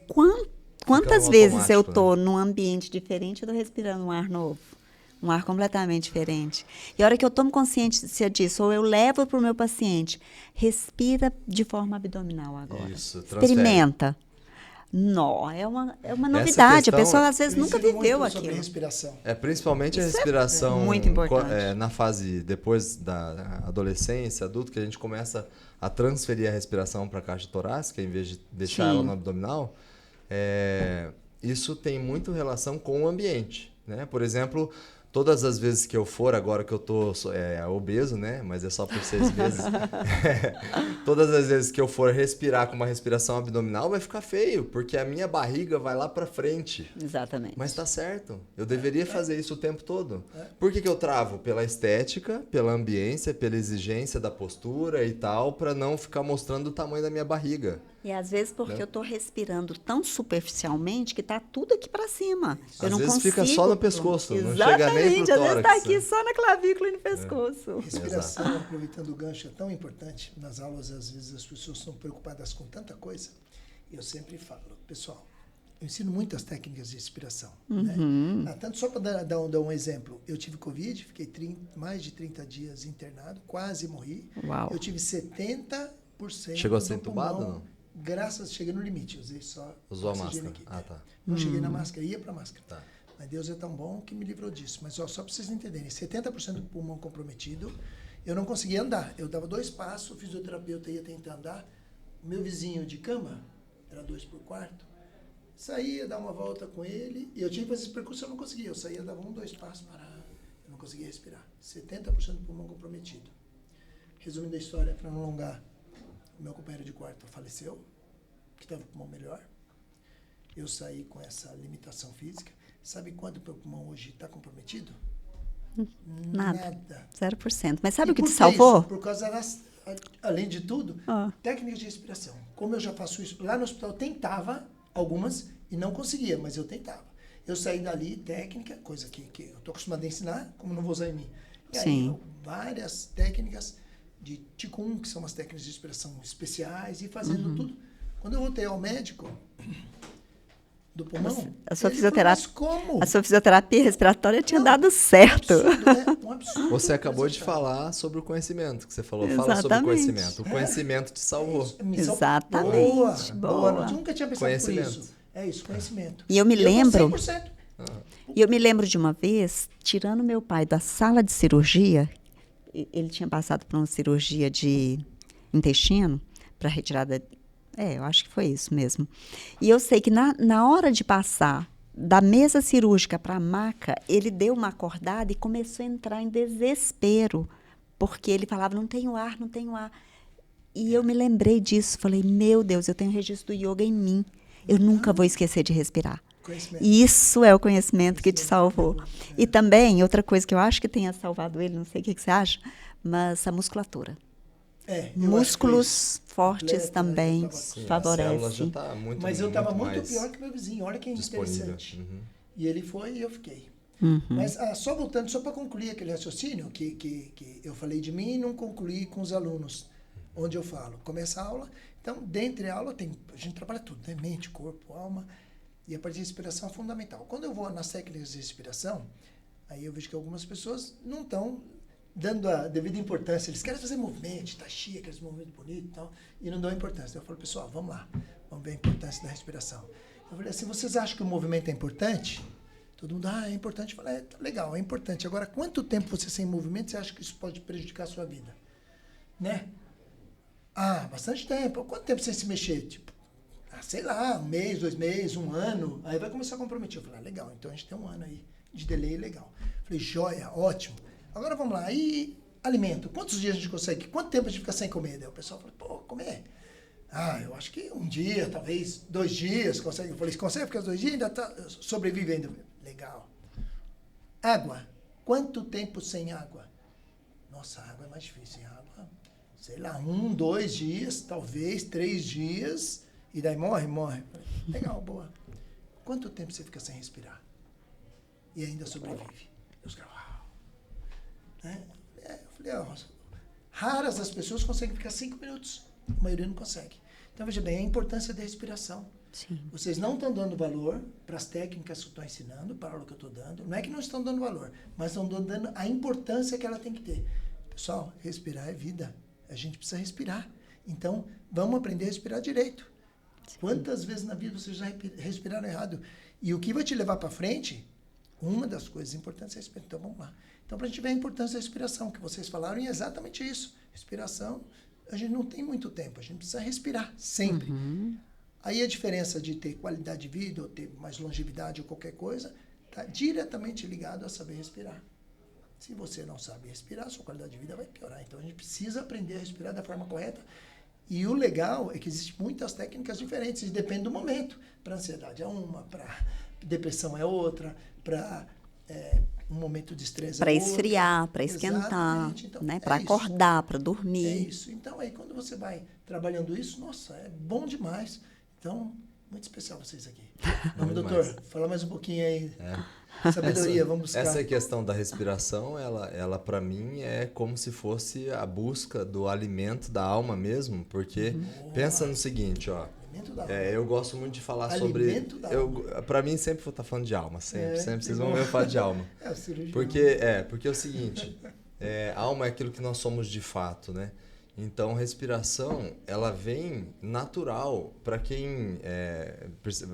quantas vezes eu estou num ambiente diferente, eu estou respirando um ar novo, um ar completamente diferente. E a hora que eu tomo consciência disso, ou eu levo para o meu paciente, respira de forma abdominal agora. Isso, experimenta. Não, é uma novidade. A pessoa às vezes nunca viveu aquilo. Sobre respiração. Principalmente a respiração muito importante. Na fase depois da adolescência, adulto, que a gente começa a transferir a respiração para a caixa torácica em vez de deixar ela no abdominal. Isso tem muito relação com o ambiente, né? Por exemplo, todas as vezes que eu for, agora que eu tô obeso, né? Mas é só por 6 vezes. Todas as vezes que eu for respirar com uma respiração abdominal, vai ficar feio, porque a minha barriga vai lá pra frente. Exatamente. Mas tá certo. Eu deveria fazer isso o tempo todo. Por que eu travo? Pela estética, pela ambiência, pela exigência da postura e tal, pra não ficar mostrando o tamanho da minha barriga. E às vezes porque eu estou respirando tão superficialmente que está tudo aqui para cima. Eu às não vezes consigo... fica só no pescoço, Exatamente. Não chega nem pro tórax. Às vezes está aqui só na clavícula e no pescoço. Respiração, aproveitando o gancho, é tão importante. Nas aulas, às vezes, as pessoas estão preocupadas com tanta coisa. Eu sempre falo, pessoal, eu ensino muitas técnicas de respiração. Né? Tanto só para dar um exemplo, eu tive Covid, fiquei mais de 30 dias internado, quase morri. Uau. Eu tive 70% Chegou a ser do entubado, pulmão, não? Cheguei no limite, usei só Usou a oxigênio máscara? aqui. Tá. Não cheguei na máscara, ia para máscara. Tá. Mas Deus é tão bom que me livrou disso. Mas só para vocês entenderem, 70% do pulmão comprometido, eu não conseguia andar. Eu dava 2 passos, o fisioterapeuta ia tentar andar. O meu vizinho de cama, era 2 por quarto, saía, dava uma volta com ele, e eu tinha que fazer esse percurso, eu não conseguia. Eu saía, dava 1, 2 passos, parava. Eu não conseguia respirar. 70% do pulmão comprometido. Resumindo a história, para não alongar, o meu companheiro de quarto faleceu, que estava com o pulmão melhor. Eu saí com essa limitação física. Sabe quanto o meu pulmão hoje está comprometido? Nada. 0%. Mas sabe o que por te salvou? Isso? Por causa das, além de tudo, técnicas de respiração. Como eu já faço isso, lá no hospital eu tentava algumas e não conseguia, mas eu tentava. Eu saí dali, técnica, coisa que eu estou acostumado a ensinar, como não vou usar em mim. E aí, várias técnicas de Qigong, que são umas técnicas de respiração especiais, e fazendo tudo. Quando eu voltei ao médico do pulmão, a sua como? Fisioterapia respiratória tinha dado certo. Um absurdo. Você acabou de falar sobre o conhecimento, que você falou. Fala sobre o conhecimento. O conhecimento te salvou. Exatamente. Boa. Nunca tinha pensado por isso. É isso, conhecimento. E eu me lembro... E eu me lembro de uma vez, tirando meu pai da sala de cirurgia, ele tinha passado por uma cirurgia de intestino, para retirada. Eu acho que foi isso mesmo. E eu sei que na hora de passar da mesa cirúrgica para a maca, ele deu uma acordada e começou a entrar em desespero, porque ele falava, não tenho ar, não tenho ar. E eu me lembrei disso, falei, meu Deus, eu tenho o registro do yoga em mim, eu nunca vou esquecer de respirar. E isso é o conhecimento que te salvou. E também, outra coisa que eu acho que tenha salvado ele, não sei o que você acha, mas a musculatura. Músculos fortes também favorecem. Tá muito, mas eu estava muito mais pior que meu vizinho, olha que interessante. Uhum. E ele foi e eu fiquei. Uhum. Mas só voltando, só para concluir aquele raciocínio que eu falei de mim e não concluí com os alunos, onde eu falo. Começa a aula, então, dentre a aula, a gente trabalha tudo, né? Mente, corpo, alma, e a parte de respiração é fundamental. Quando eu vou nas técnicas de respiração, aí eu vejo que algumas pessoas não estão dando a devida importância. Eles querem fazer movimento, taxia, aqueles movimentos bonitos e tal, e não dão importância. Então eu falo, pessoal, vamos lá, vamos ver a importância da respiração. Eu falei assim, vocês acham que o movimento é importante? Todo mundo, é importante. Eu falei, legal, é importante. Agora, quanto tempo você sem movimento, você acha que isso pode prejudicar a sua vida? Né? Bastante tempo. Quanto tempo sem se mexer? Tipo, sei lá, 1 mês, 2 meses, 1 ano. Aí vai começar a comprometer. Eu falei, legal, então a gente tem 1 ano aí de delay legal. Eu falei, joia, ótimo. Agora vamos lá. E alimento? Quantos dias a gente consegue? Quanto tempo a gente fica sem comer? Daí o pessoal falou, comer? Eu acho que 1 dia, talvez 2 dias consegue. Eu falei, consegue ficar 2 dias? Ainda sobrevive ainda. Legal. Água. Quanto tempo sem água? Nossa, a água é mais difícil. Água, sei lá, 1, 2 dias, talvez 3 dias. E daí morre. Legal, boa. Quanto tempo você fica sem respirar? E ainda sobrevive? Os caras, eu falei, raras as pessoas conseguem ficar 5 minutos. A maioria não consegue. Então, veja bem, a importância da respiração. Sim. Vocês não estão dando valor para as técnicas que eu estou ensinando, para a aula que eu estou dando. Não é que não estão dando valor, mas estão dando a importância que ela tem que ter. Pessoal, respirar é vida. A gente precisa respirar. Então, vamos aprender a respirar direito. Sim. Quantas vezes na vida vocês já respiraram errado? E o que vai te levar para frente, uma das coisas importantes é a respiração. Então, vamos lá. Então, para a gente ver a importância da respiração, que vocês falaram, é exatamente isso. Respiração, a gente não tem muito tempo. A gente precisa respirar, sempre. Uhum. Aí a diferença de ter qualidade de vida, ou ter mais longevidade ou qualquer coisa, está diretamente ligado a saber respirar. Se você não sabe respirar, sua qualidade de vida vai piorar. Então a gente precisa aprender a respirar da forma correta. E o legal é que existem muitas técnicas diferentes, e depende do momento. Para ansiedade é uma, para depressão é outra, para um momento de estresse é outra. Para esfriar, para esquentar, então, né? Para acordar, para dormir. É isso. Então aí quando você vai trabalhando isso, nossa, é bom demais. Então, muito especial vocês aqui. Vamos, doutor, fala mais um pouquinho aí. Sabedoria, vamos buscar. Essa questão da respiração, ela para mim é como se fosse a busca do alimento da alma mesmo, porque pensa no seguinte, eu gosto muito de falar alimento sobre... Para mim, sempre vou estar falando de alma, sempre vocês vão ver eu falar de alma. O cirurgião. Porque é o seguinte, alma é aquilo que nós somos de fato, né? Então, respiração, ela vem natural para quem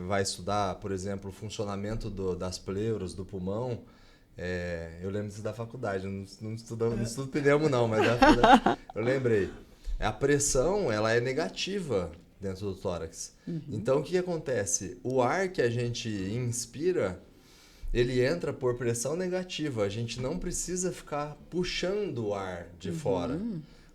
vai estudar, por exemplo, o funcionamento das pleuras, do pulmão. Eu lembro disso da faculdade, não estudo pneumo não, mas eu lembrei. A pressão, ela é negativa dentro do tórax. Uhum. Então, o que acontece? O ar que a gente inspira, ele entra por pressão negativa. A gente não precisa ficar puxando o ar de fora.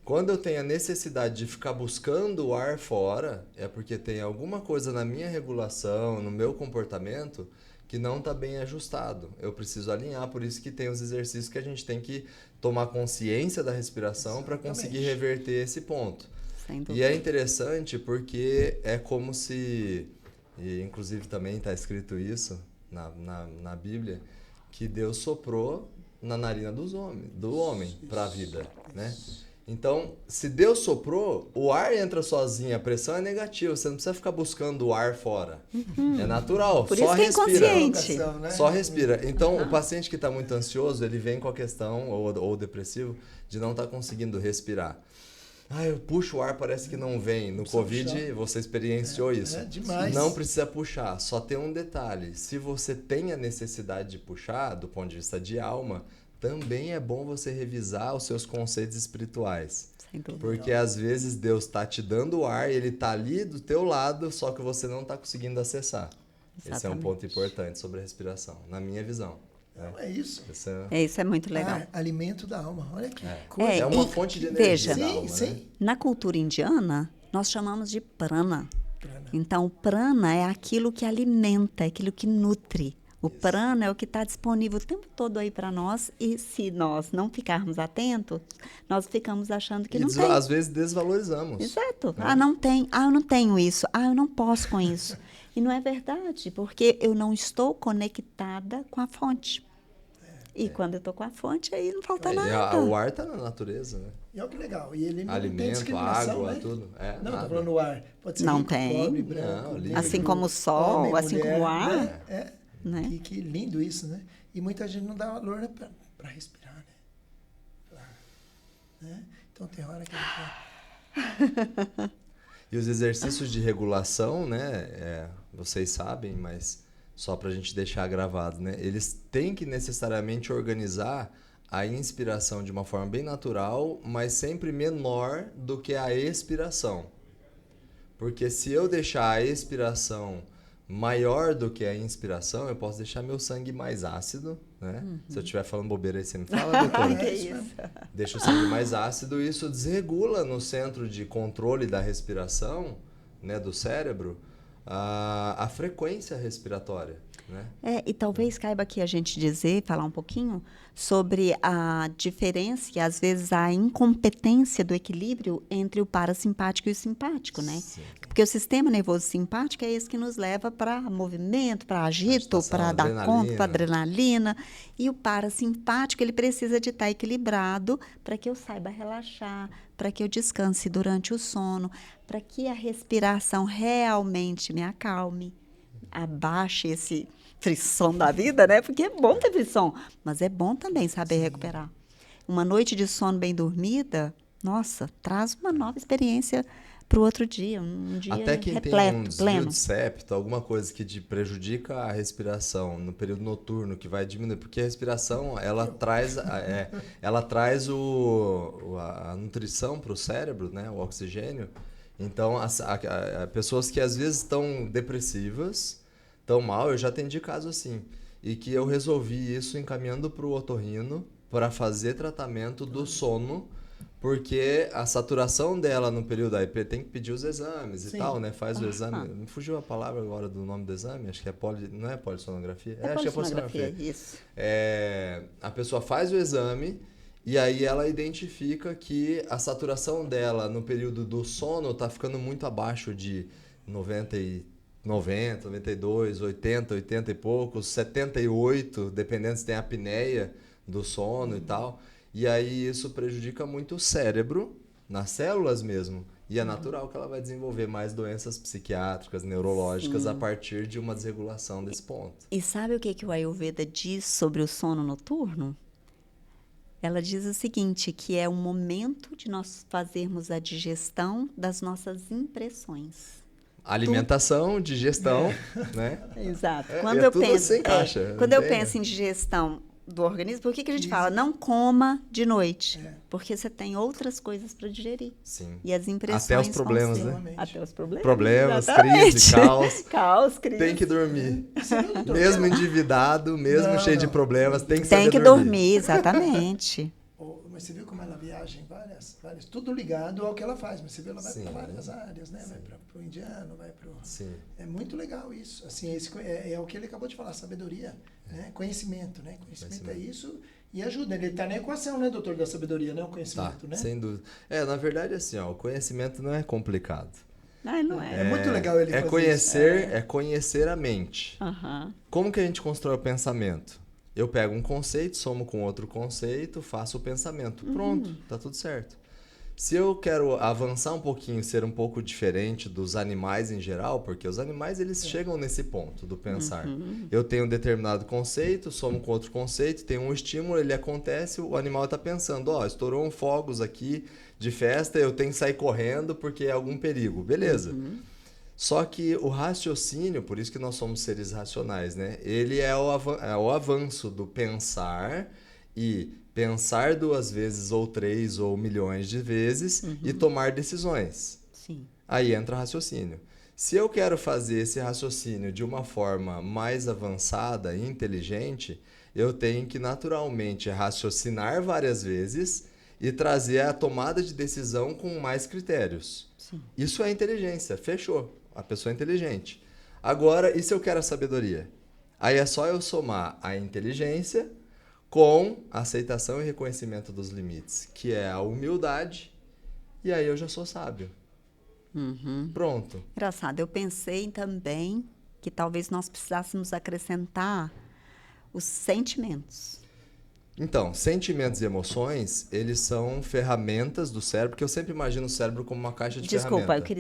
Quando eu tenho a necessidade de ficar buscando o ar fora, é porque tem alguma coisa na minha regulação, no meu comportamento, que não está bem ajustado. Eu preciso alinhar, por isso que tem os exercícios que a gente tem que tomar consciência da respiração para conseguir reverter esse ponto. E é interessante porque é como se, e inclusive também está escrito isso na Bíblia, que Deus soprou na narina do homem para a vida, né? Então, se Deus soprou, o ar entra sozinho, a pressão é negativa, você não precisa ficar buscando o ar fora. É natural, por só isso respira. É inconsciente. Só respira. Então, o paciente que está muito ansioso, ele vem com a questão, ou depressivo, de não estar conseguindo respirar. eu puxo o ar, parece que não vem. No Covid, você experienciou isso. Demais. Não precisa puxar. Só tem um detalhe. Se você tem a necessidade de puxar, do ponto de vista de alma, também é bom você revisar os seus conceitos espirituais. Sem dúvida. Porque às vezes Deus está te dando o ar, ele está ali do teu lado, só que você não está conseguindo acessar. Exatamente. Esse é um ponto importante sobre a respiração, na minha visão. É isso. Isso é muito legal. Alimento da alma. Olha que coisa. É uma fonte de energia da alma, sim. Né? Na cultura indiana, nós chamamos de prana. Então, o prana é aquilo que alimenta, é aquilo que nutre. O prana é o que está disponível o tempo todo aí para nós, e se nós não ficarmos atentos, nós ficamos achando que não tem. Às vezes desvalorizamos. Exato. Não tem. Eu não tenho isso. Eu não posso com isso. E não é verdade, porque eu não estou conectada com a fonte. E quando eu estou com a fonte, aí não falta nada. O ar está na natureza, né? E olha que legal. E ele não tem alimento, discriminação, água, né? tudo. Não, tá falando o ar. Pode ser não rico, tem. pobre, branco, Não, assim como o sol, homem, assim mulher, como o ar. Né? Que lindo isso, né? E muita gente não dá valor, né, para respirar, né? Então tem hora que E os exercícios de regulação, né? Vocês sabem, mas só para a gente deixar gravado, né? Eles têm que necessariamente organizar a inspiração de uma forma bem natural, mas sempre menor do que a expiração. Porque se eu deixar a expiração maior do que a inspiração, eu posso deixar meu sangue mais ácido, né? Se eu estiver falando bobeira aí, você me fala, doutora. Que isso? Deixa o sangue mais ácido e isso desregula no centro de controle da respiração, né, do cérebro, a frequência respiratória, né? E talvez caiba aqui a gente falar um pouquinho sobre a diferença e às vezes a incompetência do equilíbrio entre o parasimpático e o simpático, né? Sim. Porque o sistema nervoso simpático é esse que nos leva para movimento, para agito, para dar conta, para adrenalina. E o parasimpático, ele precisa de estar equilibrado para que eu saiba relaxar, para que eu descanse durante o sono, para que a respiração realmente me acalme, abaixe esse frisson da vida, né? Porque é bom ter frisson, mas é bom também saber recuperar. Uma noite de sono bem dormida, nossa, traz uma nova experiência para o outro dia, um dia até quem repleto, tem um desvio pleno. de septo, alguma coisa que te prejudica a respiração no período noturno, que vai diminuir, porque a respiração, ela traz a nutrição para o cérebro, né? O oxigênio. Então, pessoas que às vezes estão depressivas, estão mal, eu já atendi caso assim, e que eu resolvi isso encaminhando para o otorrino para fazer tratamento do sono, porque a saturação dela no período aí tem que pedir os exames e tal, né? Faz o exame. Me fugiu a palavra agora do nome do exame, acho que é não é polissonografia? Acho que é polissonografia, isso. A pessoa faz o exame e aí ela identifica que a saturação dela no período do sono está ficando muito abaixo de 90, 92, 80 e poucos, 78, dependendo se tem apneia do sono e tal. E aí isso prejudica muito o cérebro, nas células mesmo. E é natural que ela vai desenvolver mais doenças psiquiátricas, neurológicas, a partir de uma desregulação desse ponto. E sabe o que o Ayurveda diz sobre o sono noturno? Ela diz o seguinte, que é o momento de nós fazermos a digestão das nossas impressões. Alimentação, digestão, né? Exato. Quando eu penso em digestão do organismo, por que a gente fala? Não coma de noite. Porque você tem outras coisas para digerir. Sim. E as impressões até os problemas, né? Até os problemas. Problemas, crise, caos. Caos, crise. Tem que dormir. Mesmo endividado, mesmo cheio de problemas, tem que Tem saber que dormir, exatamente. Mas você viu como ela viaja em várias, tudo ligado ao que ela faz, mas você viu, ela vai para várias áreas, né? Vai para o indiano, vai para o... É muito legal isso. Assim, é o que ele acabou de falar, sabedoria, né? Conhecimento, né? Conhecimento é isso e ajuda. Ele está na equação, né, doutor, da sabedoria, né? O conhecimento, né? Sem dúvida. Na verdade, assim, o conhecimento não é complicado. Não é. É muito legal ele fazer conhecer, isso. É conhecer a mente. Como que a gente constrói o pensamento? Eu pego um conceito, somo com outro conceito, faço o pensamento. Pronto, tá tudo certo. Se eu quero avançar um pouquinho, ser um pouco diferente dos animais em geral, porque os animais eles chegam nesse ponto do pensar. Eu tenho um determinado conceito, somo com outro conceito, tem um estímulo, ele acontece, o animal está pensando, ó, estourou um fogos aqui de festa, eu tenho que sair correndo porque é algum perigo. Beleza. Só que o raciocínio, por isso que nós somos seres racionais, né? Ele é o avanço do pensar e pensar 2 vezes ou 3 ou milhões de vezes e tomar decisões. Sim. Aí entra o raciocínio. Se eu quero fazer esse raciocínio de uma forma mais avançada e inteligente, eu tenho que naturalmente raciocinar várias vezes e trazer a tomada de decisão com mais critérios. Sim. Isso é inteligência, fechou. A pessoa é inteligente. Agora, e se eu quero a sabedoria? Aí é só eu somar a inteligência com a aceitação e reconhecimento dos limites, que é a humildade, e aí eu já sou sábio. Pronto. Engraçado, eu pensei também que talvez nós precisássemos acrescentar os sentimentos. Então, sentimentos e emoções, eles são ferramentas do cérebro, porque eu sempre imagino o cérebro como uma caixa de Desculpa, ferramenta.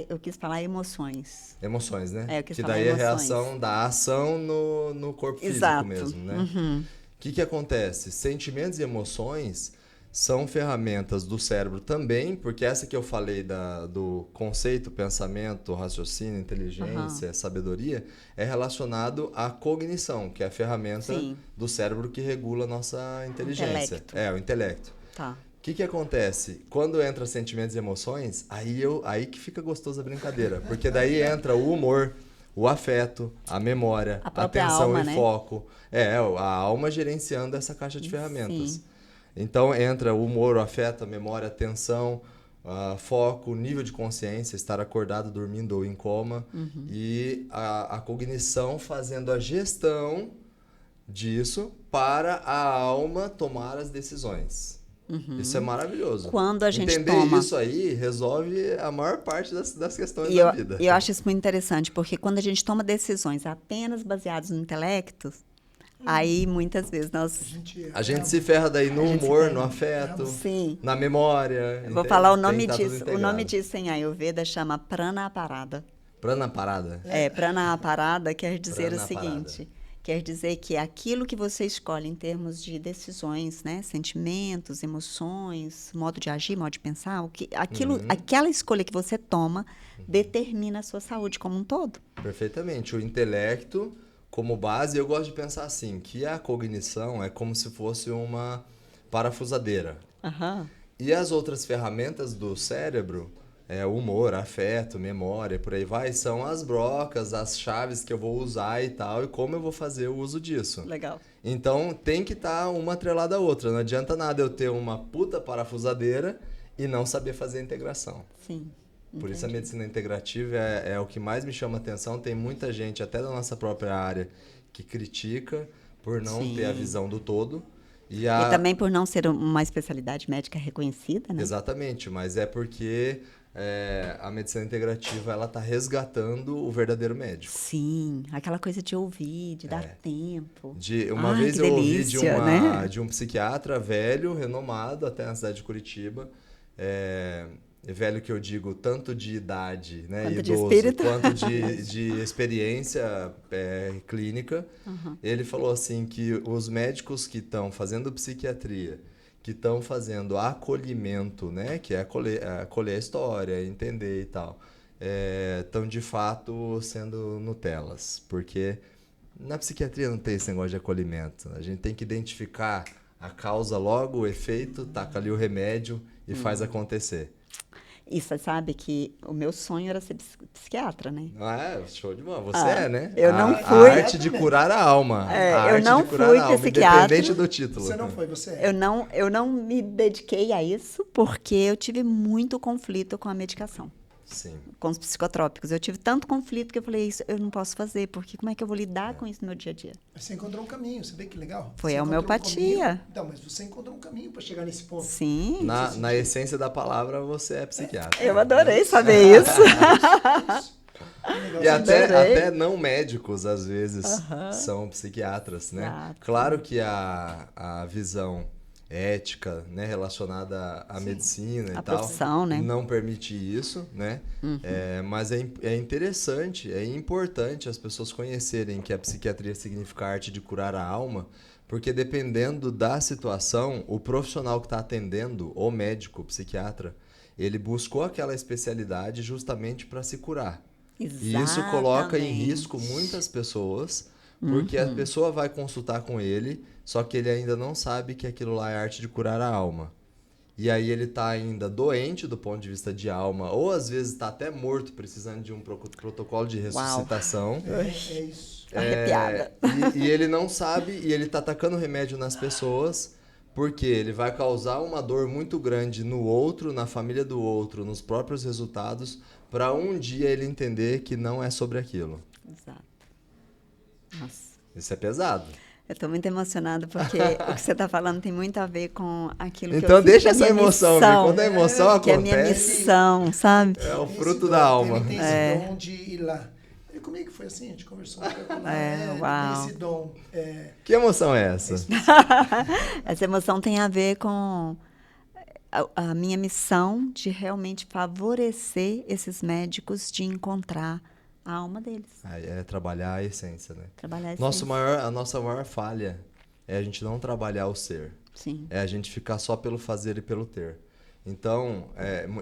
eu quis falar emoções. Emoções, né? É, eu quis que falar daí é a emoções. reação da ação no corpo físico Exato. mesmo, né? O que acontece? Sentimentos e emoções são ferramentas do cérebro também, porque essa que eu falei do conceito, pensamento, raciocínio, inteligência, sabedoria, é relacionado à cognição, que é a ferramenta Sim. do cérebro que regula a nossa inteligência. Intelecto. É, o intelecto. Tá. O que acontece? Quando entra sentimentos e emoções, aí que fica gostosa a brincadeira. Porque daí entra o humor, o afeto, a memória, A a própria atenção alma, e né? foco. É, a alma gerenciando essa caixa de ferramentas. Sim. Então entra o humor, o afeto, a memória, a atenção, foco, nível de consciência, estar acordado, dormindo ou em coma. E a cognição fazendo a gestão disso para a alma tomar as decisões. Isso é maravilhoso. Quando a gente Entender toma... isso aí resolve a maior parte das questões E da vida. eu acho isso muito interessante, porque quando a gente toma decisões apenas baseadas no intelecto, aí muitas vezes nós... A gente se ferra daí no humor, no afeto, Sim. na memória. Eu vou entende? falar o Tem nome que tá tudo disso. O integrado. nome disso em Ayurveda chama Pranaparada. Pranaparada. Pranaparada quer dizer o Pranaparada. seguinte... Quer dizer que aquilo que você escolhe em termos de decisões, né, sentimentos, emoções, modo de agir, modo de pensar, aquela escolha que você toma determina a sua saúde como um todo. Perfeitamente. O intelecto como base, eu gosto de pensar assim, que a cognição é como se fosse uma parafusadeira. E as outras ferramentas do cérebro, humor, afeto, memória, por aí vai, são as brocas, as chaves que eu vou usar e tal, e como eu vou fazer o uso disso. Legal. Então, tem que estar uma atrelada à outra. Não adianta nada eu ter uma puta parafusadeira e não saber fazer a integração. Sim. Por isso a medicina integrativa é o que mais me chama a atenção. Tem muita gente, até da nossa própria área, que critica por não ter a visão do todo. E também por não ser uma especialidade médica reconhecida, né? Exatamente, mas é porque a medicina integrativa ela está resgatando o verdadeiro médico. Sim, aquela coisa de ouvir, de dar tempo. Uma vez que eu delícia, ouvi né? de um psiquiatra velho, renomado, até na cidade de Curitiba, velho que eu digo tanto de idade, né, Quanto de idoso, espírito. quanto de experiência clínica. Ele falou assim que os médicos que estão fazendo psiquiatria, que estão fazendo acolhimento, né, que é acolher a história, entender e tal, estão de fato sendo Nutellas, porque na psiquiatria não tem esse negócio de acolhimento. A gente tem que identificar a causa logo, o efeito, taca ali o remédio e faz acontecer. E você sabe que o meu sonho era ser psiquiatra, né? Show de bola. Você né? Eu não A fui. arte de curar a alma. A eu arte não de curar fui a alma, psiquiatra. independente do título. Você não foi, você Eu não me dediquei a isso porque eu tive muito conflito com a medicação. Sim. Com os psicotrópicos. Eu tive tanto conflito que eu falei, isso eu não posso fazer, porque como é que eu vou lidar com isso no meu dia a dia? Mas você encontrou um caminho, você vê que legal. Foi Você a encontrou homeopatia. Então, mas você encontrou um caminho para chegar nesse ponto. Sim. Na essência da palavra, você é psiquiatra. Eu adorei saber isso. E Adorei. até não médicos, às vezes, são psiquiatras, né? Exato. Claro que a visão ética, né, relacionada à medicina e A tal, profissão, né? não permite isso, né? Mas é interessante, é importante as pessoas conhecerem que a psiquiatria significa a arte de curar a alma, porque dependendo da situação, o profissional que está atendendo, o médico, o psiquiatra, ele buscou aquela especialidade justamente para se curar. E isso coloca em risco muitas pessoas, porque a pessoa vai consultar com ele, só que ele ainda não sabe que aquilo lá é arte de curar a alma. E aí ele está ainda doente do ponto de vista de alma, ou às vezes está até morto, precisando de um protocolo de ressuscitação. É isso. Arrepiada. E ele não sabe, e ele está atacando remédio nas pessoas, porque ele vai causar uma dor muito grande no outro, na família do outro, nos próprios resultados, para um dia ele entender que não é sobre aquilo. Exato. Nossa. Isso é pesado. Eu estou muito emocionada porque o que você está falando tem muito a ver com aquilo que Então eu fiz, deixa que é essa minha emoção, missão, quando a emoção que é a minha acontece, missão, sabe? é o Tem fruto esse da dom, alma. Ele tem esse dom de ir lá. E comigo que foi assim, a gente conversou. Uau. Tem esse dom. Que emoção é essa? Essa emoção tem a ver com a minha missão de realmente favorecer esses médicos de encontrar a alma deles. É trabalhar a essência, né? Trabalhar esse A nossa maior falha é a gente não trabalhar o ser. Sim. É a gente ficar só pelo fazer e pelo ter. Então,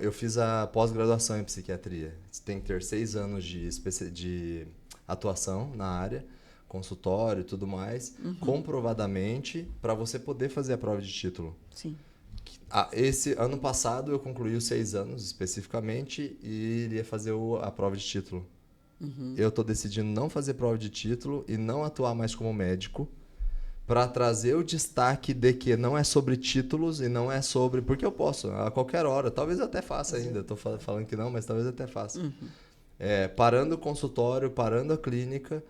eu fiz a pós-graduação em psiquiatria. Você tem que ter 6 anos de atuação na área, consultório e tudo mais, comprovadamente, para você poder fazer a prova de título. Sim. Esse ano passado eu concluí os 6 anos especificamente e iria fazer a prova de título. Eu estou decidindo não fazer prova de título e não atuar mais como médico, para trazer o destaque de que não é sobre títulos e não é sobre... Porque eu posso, a qualquer hora. Talvez eu até faça ainda. Estou falando que não, mas talvez eu até faça. Parando o consultório, parando a clínica,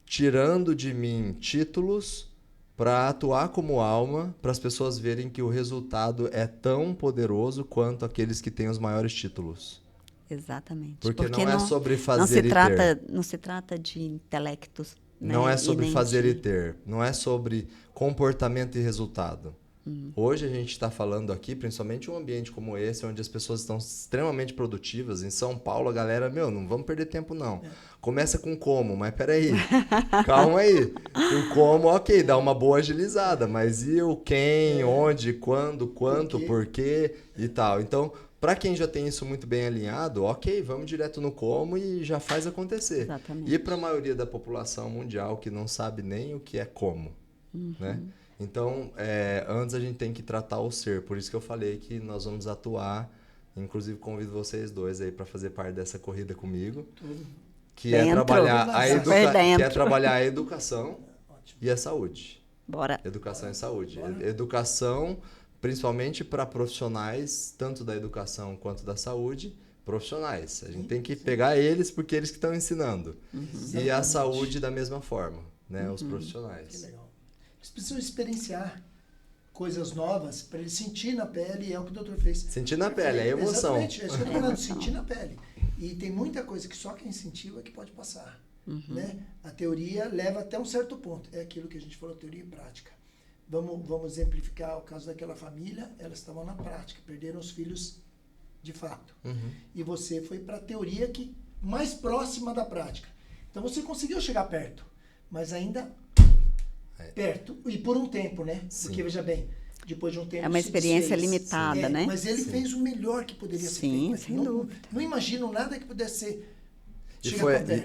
tirando de mim títulos para atuar como alma, para as pessoas verem que o resultado é tão poderoso quanto aqueles que têm os maiores títulos. Exatamente. Porque não é sobre fazer e ter. Não se trata de intelectos. Não é sobre fazer de... e ter. Não é sobre comportamento e resultado. Hoje a gente está falando aqui, principalmente um ambiente como esse, onde as pessoas estão extremamente produtivas. Em São Paulo, a galera, não vamos perder tempo não. Começa com como, mas peraí, calma aí. O como, ok, dá uma boa agilizada, mas e o quem, onde, quando, quanto, porquê e tal. Então, para quem já tem isso muito bem alinhado, ok, vamos direto no como e já faz acontecer. Exatamente. E para a maioria da população mundial que não sabe nem o que é como, né? Então, antes a gente tem que tratar o ser. Por isso que eu falei que nós vamos atuar. Inclusive, convido vocês dois aí para fazer parte dessa corrida comigo. Que é trabalhar a educação e a saúde. Bora. Educação e saúde. Educação, principalmente para profissionais, tanto da educação quanto da saúde, profissionais. A gente tem que pegar eles porque eles que estão ensinando. E a saúde da mesma forma, né? Os profissionais. Que legal. Eles precisam experienciar coisas novas para eles sentir na pele, e é o que o doutor fez. Sentir na pele, é emoção. Exatamente, é isso que eu tô falando, sentir na pele. E tem muita coisa que só quem sentiu é que pode passar. Né? A teoria leva até um certo ponto. É aquilo que a gente falou, teoria e prática. Vamos exemplificar o caso daquela família, elas estavam na prática, perderam os filhos de fato. E você foi para a teoria que mais próxima da prática. Então você conseguiu chegar perto, mas ainda perto, e por um tempo, né? Sim. Porque, veja bem, depois de um tempo... É uma experiência limitada, Sim. né? Mas ele fez o melhor que poderia ser feito. Mas sem dúvida. Não imagino nada que pudesse ser...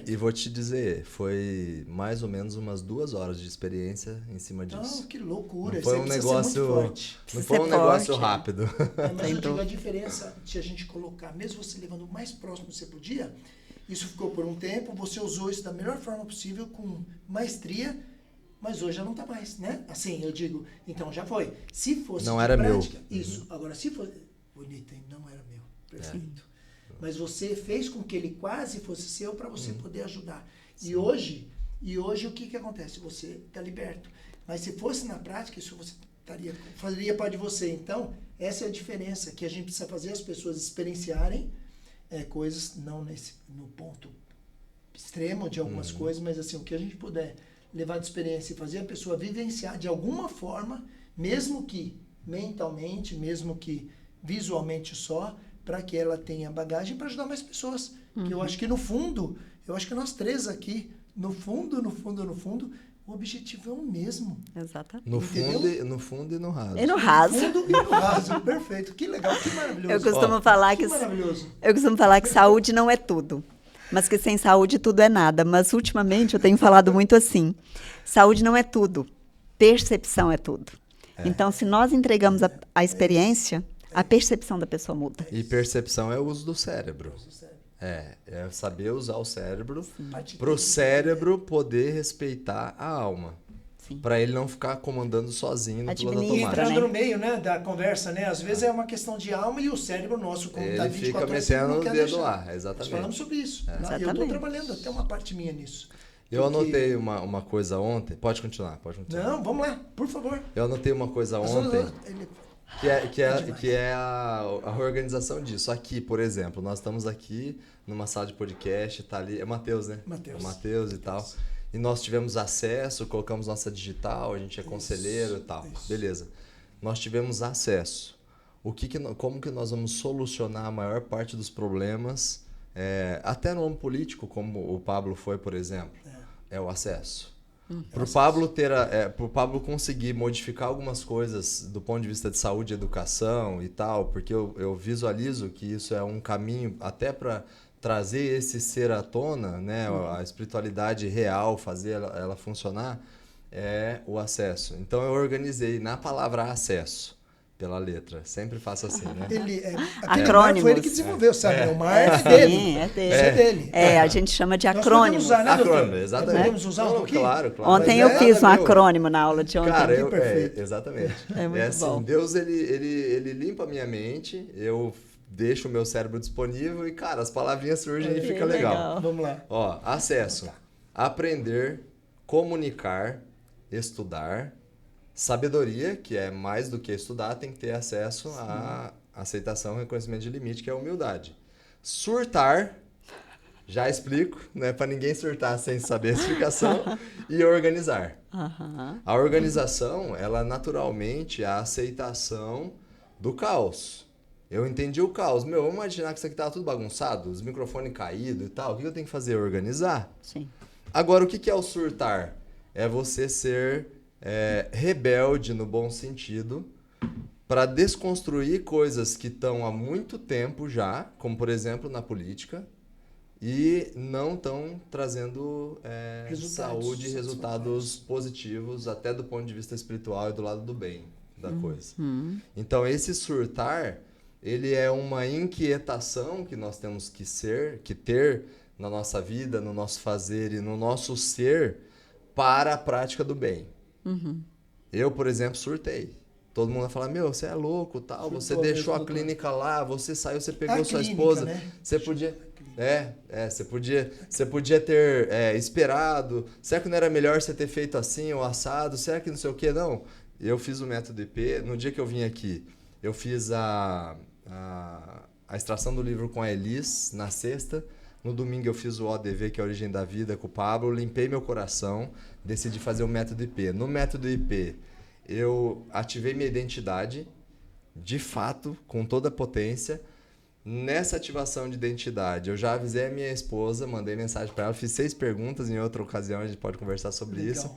E vou te dizer, foi mais ou menos umas 2 horas de experiência em cima disso. Não, que loucura. Não foi um negócio, não foi um negócio rápido. Mas eu digo a diferença de a gente colocar, mesmo você levando o mais próximo que você podia, isso ficou por um tempo, você usou isso da melhor forma possível, com maestria, mas hoje já não está mais, né? Assim, eu digo, então já foi. Se fosse não era prática, meu. Isso. Agora, se fosse... Bonito, hein? Não era meu. Perfeito. Mas você fez com que ele quase fosse seu para você poder ajudar. E hoje o que acontece? Você está liberto. Mas se fosse na prática, isso você faria parte de você. Então, essa é a diferença, que a gente precisa fazer as pessoas experienciarem coisas, não no ponto extremo de algumas coisas, mas assim, o que a gente puder levar de experiência e fazer a pessoa vivenciar de alguma forma, mesmo que mentalmente, mesmo que visualmente só, para que ela tenha bagagem para ajudar mais pessoas. Que eu acho que no fundo, eu acho que nós três aqui, no fundo, o objetivo é o mesmo. Exatamente. No fundo e no raso. E no raso. No fundo e no raso, perfeito. Que legal, que maravilhoso. Eu costumo falar que maravilhoso. Eu costumo falar que saúde não é tudo, mas que sem saúde tudo é nada. Mas ultimamente eu tenho falado muito assim: saúde não é tudo, percepção é tudo. Então, se nós entregamos a experiência, a percepção da pessoa muda. E percepção é o uso do cérebro. É saber usar o cérebro para o cérebro poder respeitar a alma. Para ele não ficar comandando sozinho no piloto automático. Entrando no meio, né, da conversa, né? Às vezes é uma questão de alma e o cérebro nosso, como está 24 horas, fica metendo não o quer dedo deixar. lá, exatamente. Nós falamos sobre isso. E eu estou trabalhando até uma parte minha nisso. Eu anotei uma coisa ontem. Pode continuar. Não, vamos lá, por favor. Eu anotei uma coisa ontem. Que é a organização disso. Aqui, por exemplo, nós estamos aqui numa sala de podcast, tá ali, é Matheus, né? Matheus. É Matheus e tal. E nós tivemos acesso, colocamos nossa digital, a gente é conselheiro e tal. Beleza. Nós tivemos acesso. Como que nós vamos solucionar a maior parte dos problemas, até no âmbito político, como o Pablo foi, por exemplo, é o acesso. Para o Pablo conseguir modificar algumas coisas do ponto de vista de saúde e educação e tal, porque eu visualizo que isso é um caminho até para trazer esse ser à tona, né, a espiritualidade real, fazer ela funcionar, é o acesso. Então eu organizei na palavra acesso, pela letra. Sempre faço assim, né? Acrônimos. Foi ele que desenvolveu, sabe? O mar é dele. Sim, é dele. Isso é dele. A gente chama de acrônimos. Nós podemos usar, né, doutor? Acrônimo, exatamente. Podemos usar um pouquinho? Claro. Ontem eu fiz um acrônimo na aula de ontem. Cara, perfeito. Exatamente. É muito assim, bom. Deus, ele limpa a minha mente, eu deixo o meu cérebro disponível e, cara, as palavrinhas surgem e fica legal. Vamos lá. Ó, acesso. Aprender, comunicar, estudar. Sabedoria, que é mais do que estudar, tem que ter acesso à aceitação, reconhecimento de limite, que é a humildade. Surtar, já explico, né, para ninguém surtar sem saber a explicação, e organizar. A organização, ela naturalmente é a aceitação do caos. Eu entendi o caos. Vamos imaginar que isso aqui estava tudo bagunçado, os microfones caídos e tal. O que eu tenho que fazer? Organizar? Sim. Agora, o que é o surtar? É você ser rebelde no bom sentido para desconstruir coisas que estão há muito tempo já, como por exemplo na política, e não estão trazendo saúde e resultados positivos até do ponto de vista espiritual e do lado do bem da coisa. Então esse surtar, ele é uma inquietação que nós temos que ter na nossa vida, no nosso fazer e no nosso ser para a prática do bem. Eu, por exemplo, surtei. Todo mundo vai falar, você é louco, tal, você deixou a clínica lá, você saiu, você pegou sua esposa, né? Você podia... Você podia ter esperado. Será que não era melhor você ter feito assim ou assado? Será que não sei o quê? Não. Eu fiz o método IP. No dia que eu vim aqui, eu fiz a extração do livro com a Elis na sexta. No domingo eu fiz o ODV, que é a Origem da Vida, com o Pablo. Limpei meu coração. Decidi fazer o método IP. No método IP, eu ativei minha identidade, de fato, com toda a potência. Nessa ativação de identidade, eu já avisei a minha esposa, mandei mensagem para ela, fiz 6 perguntas, em outra ocasião a gente pode conversar sobre isso.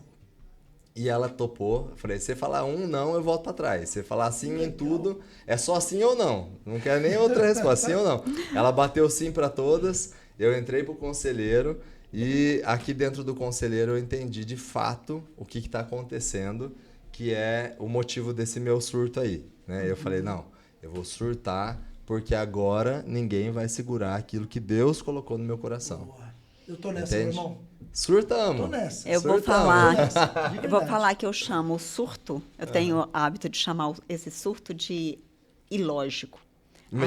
E ela topou. Eu falei, se você falar não, eu volto para trás. Se você falar sim em tudo, é só sim ou não. Não quero nem outra resposta, sim ou não. Ela bateu sim para todas, eu entrei pro conselheiro e aqui dentro do conselheiro eu entendi de fato o que está acontecendo, que é o motivo desse meu surto aí. Né? Eu falei, não, eu vou surtar porque agora ninguém vai segurar aquilo que Deus colocou no meu coração. Eu tô nessa, meu irmão. Surtamos. Tô nessa. Eu vou falar que eu chamo o surto, eu tenho o hábito de chamar esse surto de ilógico.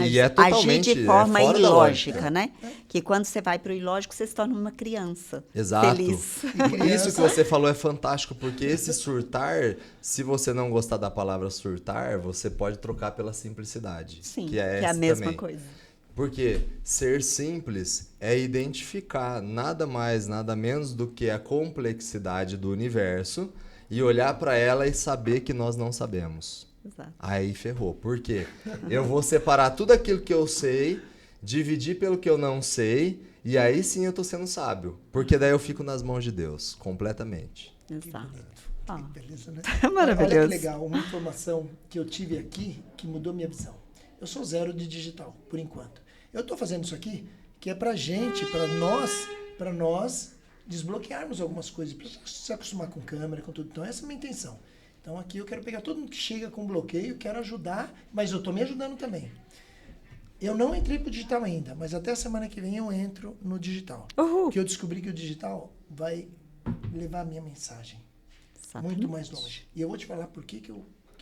E é totalmente agir de forma fora ilógica, né? Que quando você vai para o ilógico, você se torna uma criança. Exato. Feliz. Isso que você falou é fantástico, porque esse surtar, se você não gostar da palavra surtar, você pode trocar pela simplicidade. Sim, que é a mesma também. coisa. Porque ser simples é identificar nada mais, nada menos do que a complexidade do universo e olhar para ela e saber que nós não sabemos. Exato. Aí ferrou. Por quê? Eu vou separar tudo aquilo que eu sei, dividir pelo que eu não sei, e aí sim eu tô sendo sábio. Porque daí eu fico nas mãos de Deus, completamente. Exato. Que beleza, né? Maravilhoso. Olha que legal, uma informação que eu tive aqui que mudou minha visão. Eu sou zero de digital, por enquanto. Eu estou fazendo isso aqui que é pra gente, para nós desbloquearmos algumas coisas, para se acostumar com câmera, com tudo. Então essa é a minha intenção. Então aqui eu quero pegar todo mundo que chega com bloqueio, quero ajudar, mas eu estou me ajudando também. Eu não entrei pro digital ainda, mas até a semana que vem eu entro no digital. Porque eu descobri que o digital vai levar a minha mensagem muito mais longe. E eu vou te falar por que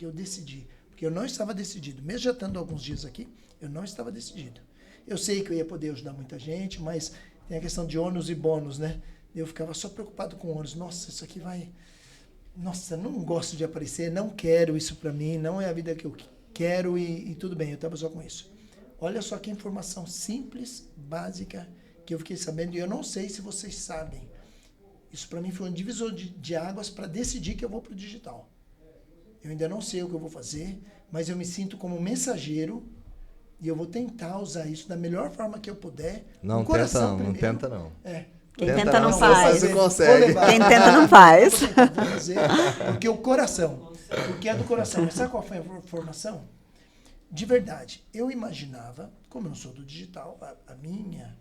eu decidi. Porque eu não estava decidido. Mesmo já estando alguns dias aqui, eu não estava decidido. Eu sei que eu ia poder ajudar muita gente, mas tem a questão de ônus e bônus, né? Eu ficava só preocupado com ônus. Nossa, isso aqui vai... Nossa, não gosto de aparecer, não quero isso pra mim, não é a vida que eu quero e tudo bem, eu estava só com isso. Olha só que informação simples, básica, que eu fiquei sabendo, e eu não sei se vocês sabem. Isso para mim foi um divisor de águas para decidir que eu vou para o digital. Eu ainda não sei o que eu vou fazer, mas eu me sinto como mensageiro e eu vou tentar usar isso da melhor forma que eu puder. Não tenta não. Quem tenta não faz. Você consegue. Quem tenta não faz. Vou fazer, porque o coração, porque é do coração. Mas sabe qual foi a informação? De verdade, eu imaginava, como eu não sou do digital, a minha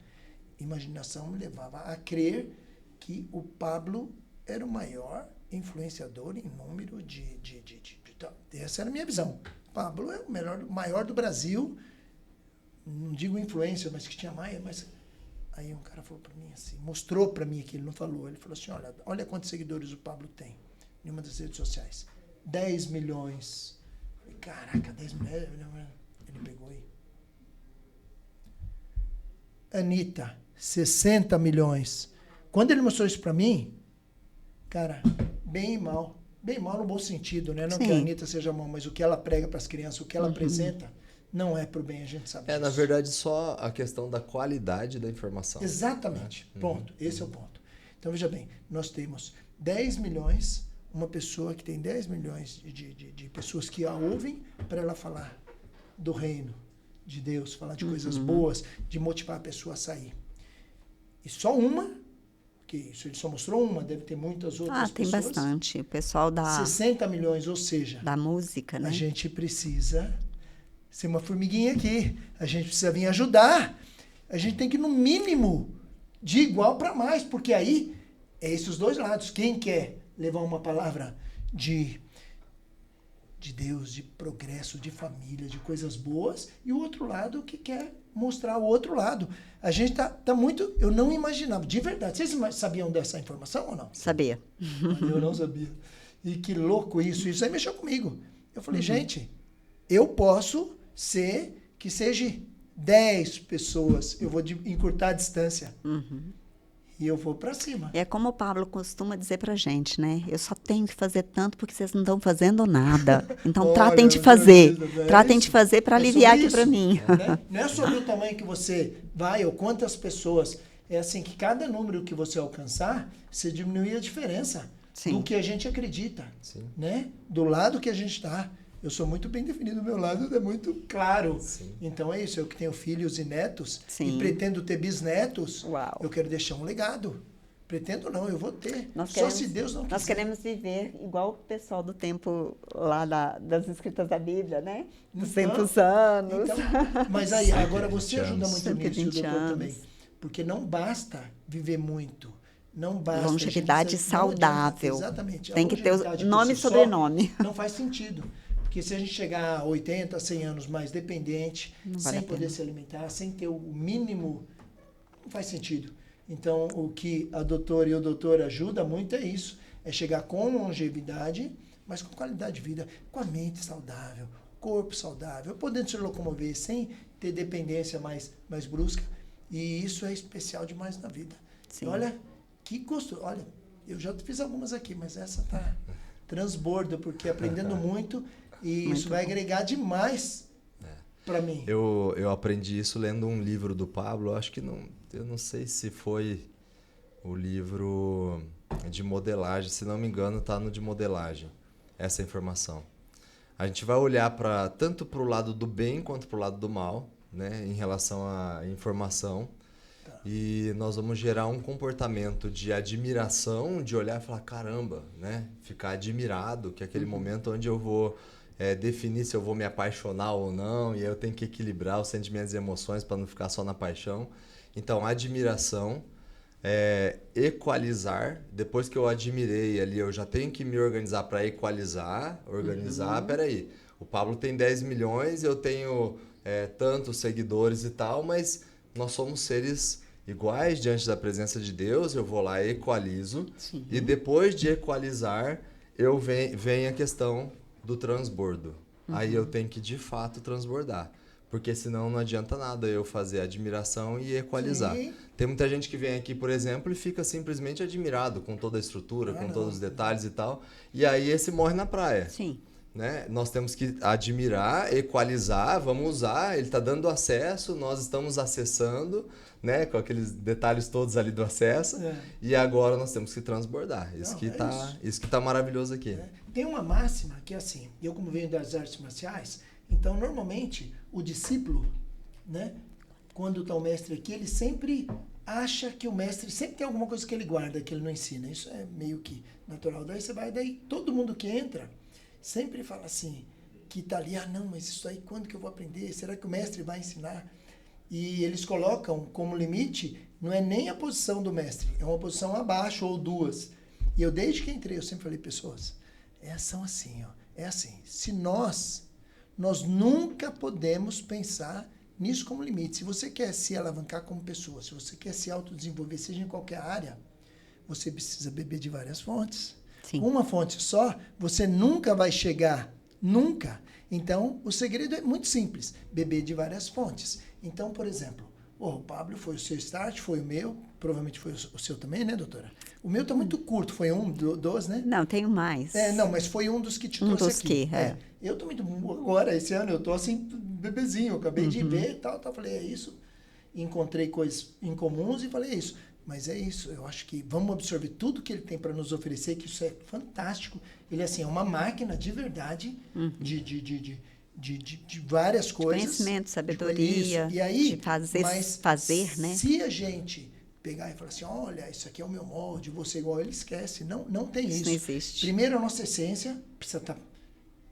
imaginação me levava a crer que o Pablo era o maior influenciador em número de essa era a minha visão. O Pablo é o maior do Brasil, não digo influencer, mas que tinha mais, mas aí um cara falou para mim assim, mostrou para mim que ele não falou, ele falou assim, olha quantos seguidores o Pablo tem em uma das redes sociais. 10 milhões. Eu falei, caraca, 10 milhões. Ele pegou aí. Anitta, 60 milhões. Quando ele mostrou isso pra mim, cara, bem e mal. Bem e mal no bom sentido, né? Não que a Anitta seja mal, mas o que ela prega pras crianças, o que ela apresenta, não é pro bem, a gente sabe disso. Na verdade, só a questão da qualidade da informação. Exatamente. Ponto. Esse é o ponto. Então, veja bem, nós temos 10 milhões, uma pessoa que tem 10 milhões de pessoas que a ouvem para ela falar do reino de Deus, falar de coisas boas, de motivar a pessoa a sair. E só uma, que isso ele só mostrou uma, deve ter muitas outras tem pessoas. bastante. O pessoal 60 milhões, ou seja... Da música, né? A gente precisa ser uma formiguinha aqui. A gente precisa vir ajudar. A gente tem que, no mínimo, de igual para mais, porque aí é esses dois lados. Quem quer levar uma palavra de Deus, de progresso, de família, de coisas boas, e o outro lado que quer mostrar o outro lado. A gente tá muito... Eu não imaginava, de verdade. Vocês sabiam dessa informação ou não? Sabia. Eu não sabia. E que louco isso. Isso aí mexeu comigo. Eu falei, gente, eu posso ser que seja 10 pessoas. Eu vou encurtar a distância. E eu vou para cima. É como o Pablo costuma dizer pra gente, né? Eu só tenho que fazer tanto porque vocês não estão fazendo nada. Então, tratem de fazer. Tratem de fazer para aliviar aqui para mim. Né? Não é sobre o tamanho que você vai ou quantas pessoas. É assim que cada número que você alcançar, você diminui a diferença do que a gente acredita. Né? Do lado que a gente está. Eu sou muito bem definido, o meu lado é muito claro. Então é isso, eu que tenho filhos e netos e pretendo ter bisnetos, eu quero deixar um legado. Pretendo não, eu vou ter. Se Deus não quiser. Nós queremos viver igual o pessoal do tempo lá das escritas da Bíblia, né? Dos 100 anos. Então, mas aí, agora você ajuda muito nisso, o doutor também. Porque não basta viver muito. Não basta. Longevidade saudável. Exatamente. Tem que ter o nome e sobrenome. Não faz sentido. Porque se a gente chegar a 80, 100 anos mais dependente, sem poder se alimentar, sem ter o mínimo, não faz sentido. Então, o que a doutora e o doutor ajuda muito é isso. É chegar com longevidade, mas com qualidade de vida, com a mente saudável, corpo saudável, podendo se locomover sem ter dependência mais brusca. E isso é especial demais na vida. Sim. Olha, que gostoso. Olha, eu já fiz algumas aqui, mas essa tá transborda, porque aprendendo muito... E isso vai agregar demais para mim. Eu aprendi isso lendo um livro do Pablo. Acho que eu não sei se foi o livro de modelagem. Se não me engano, está no de modelagem, essa informação. a gente vai olhar tanto para o lado do bem quanto para o lado do mal, né, em relação à informação. E nós vamos gerar um comportamento de admiração, de olhar e falar, caramba, né? Ficar admirado, que é aquele momento onde eu vou definir se eu vou me apaixonar ou não, e aí eu tenho que equilibrar os sentimentos e emoções para não ficar só na paixão. Então, admiração, equalizar, depois que eu admirei ali, eu já tenho que me organizar para equalizar, peraí, o Pablo tem 10 milhões, eu tenho tantos seguidores e tal, mas nós somos seres iguais diante da presença de Deus, eu vou lá e equalizo. Sim. E depois de equalizar, vem a questão do transbordo. Aí eu tenho que, de fato, transbordar. Porque senão não adianta nada eu fazer admiração e equalizar. Sim. Tem muita gente que vem aqui, por exemplo, e fica simplesmente admirado com toda a estrutura, com todos os detalhes e tal. E aí esse morre na praia. Sim. Né? Nós temos que admirar, equalizar, vamos usar, ele está dando acesso, nós estamos acessando, né? Com aqueles detalhes todos ali do acesso, e agora nós temos que transbordar. Isso que tá maravilhoso aqui. Tem uma máxima que é assim, eu como venho das artes marciais, então normalmente o discípulo, né? Quando está o mestre aqui, ele sempre acha que o mestre sempre tem alguma coisa que ele guarda, que ele não ensina. Isso é meio que natural. Daí todo mundo que entra sempre fala assim, que tá ali, não, mas isso aí quando que eu vou aprender? Será que o mestre vai ensinar? E eles colocam como limite, não é nem a posição do mestre, é uma posição abaixo ou duas. E eu, desde que entrei, eu sempre falei, pessoas, são assim, é assim. Se nós nunca podemos pensar nisso como limite. Se você quer se alavancar como pessoa, se você quer se autodesenvolver, seja em qualquer área, você precisa beber de várias fontes. Sim. Uma fonte só, você nunca vai chegar, nunca. Então, o segredo é muito simples, beber de várias fontes. Então, por exemplo, o Pablo foi o seu start, foi o meu, provavelmente foi o seu também, né, doutora? O meu está muito curto, foi dos, né? Não, tenho mais. Não, mas foi um dos que te trouxe aqui. Eu estou muito, agora, esse ano, eu estou assim, bebezinho, eu acabei de ver e tal, falei, é isso. Encontrei coisas incomuns e falei, é isso. Mas é isso, eu acho que vamos absorver tudo que ele tem para nos oferecer, que isso é fantástico. Ele assim, é uma máquina de verdade, de várias coisas. Conhecimento, sabedoria, e aí, de fazer, né? Se a gente pegar e falar assim, olha, isso aqui é o meu molde, você igual ele, esquece. Não tem isso. Não existe. Primeiro, a nossa essência precisa estar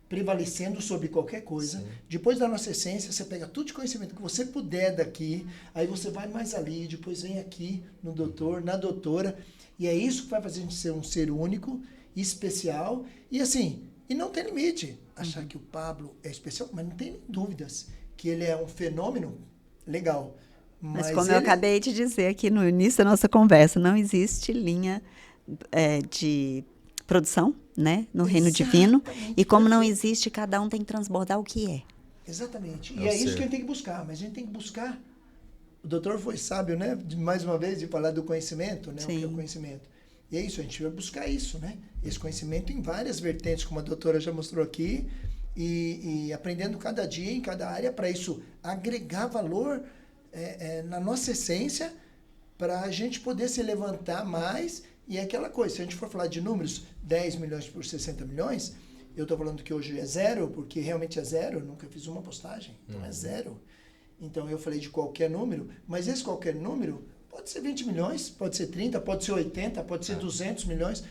prevalecendo sobre qualquer coisa. Sim. Depois da nossa essência, você pega tudo de conhecimento que você puder daqui, aí você vai mais ali, depois vem aqui no doutor, na doutora, e é isso que vai fazer a gente ser um ser único, especial, e assim, e não tem limite. Achar que o Pablo é especial, mas não tem dúvidas que ele é um fenômeno legal. Mas como eu acabei de dizer aqui no início da nossa conversa, não existe linha de produção, né, no reino divino, e como não existe, cada um tem que transbordar o que é. Exatamente. E é isso que a gente tem que buscar, mas a gente tem que buscar. O doutor foi sábio, né, mais uma vez, de falar do conhecimento, né, o que é o conhecimento. E é isso, a gente vai buscar isso, né, esse conhecimento em várias vertentes, como a doutora já mostrou aqui, e aprendendo cada dia, em cada área, para isso agregar valor na nossa essência, para a gente poder se levantar mais. E é aquela coisa, se a gente for falar de números, 10 milhões por 60 milhões, eu estou falando que hoje é zero, porque realmente é zero, eu nunca fiz uma postagem, então é zero. Então eu falei de qualquer número, mas esse qualquer número pode ser 20 milhões, pode ser 30, pode ser 80, pode ser 200 milhões.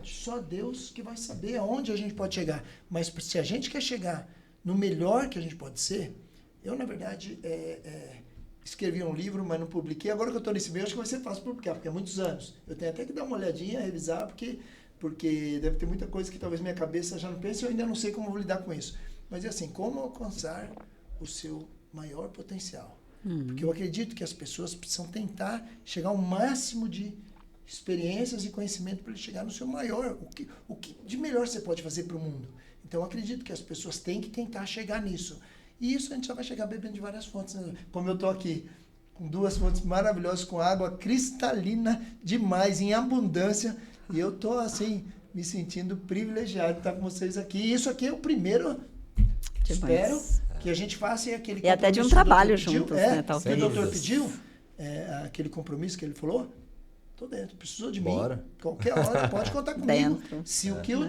Só Deus que vai saber aonde a gente pode chegar. Mas se a gente quer chegar no melhor que a gente pode ser, eu, na verdade, escrevi um livro, mas não publiquei. Agora que eu estou nesse meio, acho que vai ser fácil publicar, porque há muitos anos. Eu tenho até que dar uma olhadinha, revisar, porque deve ter muita coisa que talvez minha cabeça já não pense e eu ainda não sei como vou lidar com isso. Mas é assim, como alcançar o seu maior potencial. Porque eu acredito que as pessoas precisam tentar chegar ao máximo de experiências e conhecimento para ele chegar no seu maior, o que de melhor você pode fazer para o mundo. Então eu acredito que as pessoas têm que tentar chegar nisso. E isso a gente já vai chegar bebendo de várias fontes, né? Como eu estou aqui com 2 fontes maravilhosas, com água cristalina demais, em abundância, e eu estou assim, me sentindo privilegiado de estar com vocês aqui. E isso aqui é o primeiro, espero que a gente faça, e aquele compromisso. E até de um trabalho juntos, né? Talvez. O doutor pediu, aquele compromisso que ele falou, estou dentro, precisou de mim. Qualquer hora, pode contar comigo. Se o que eu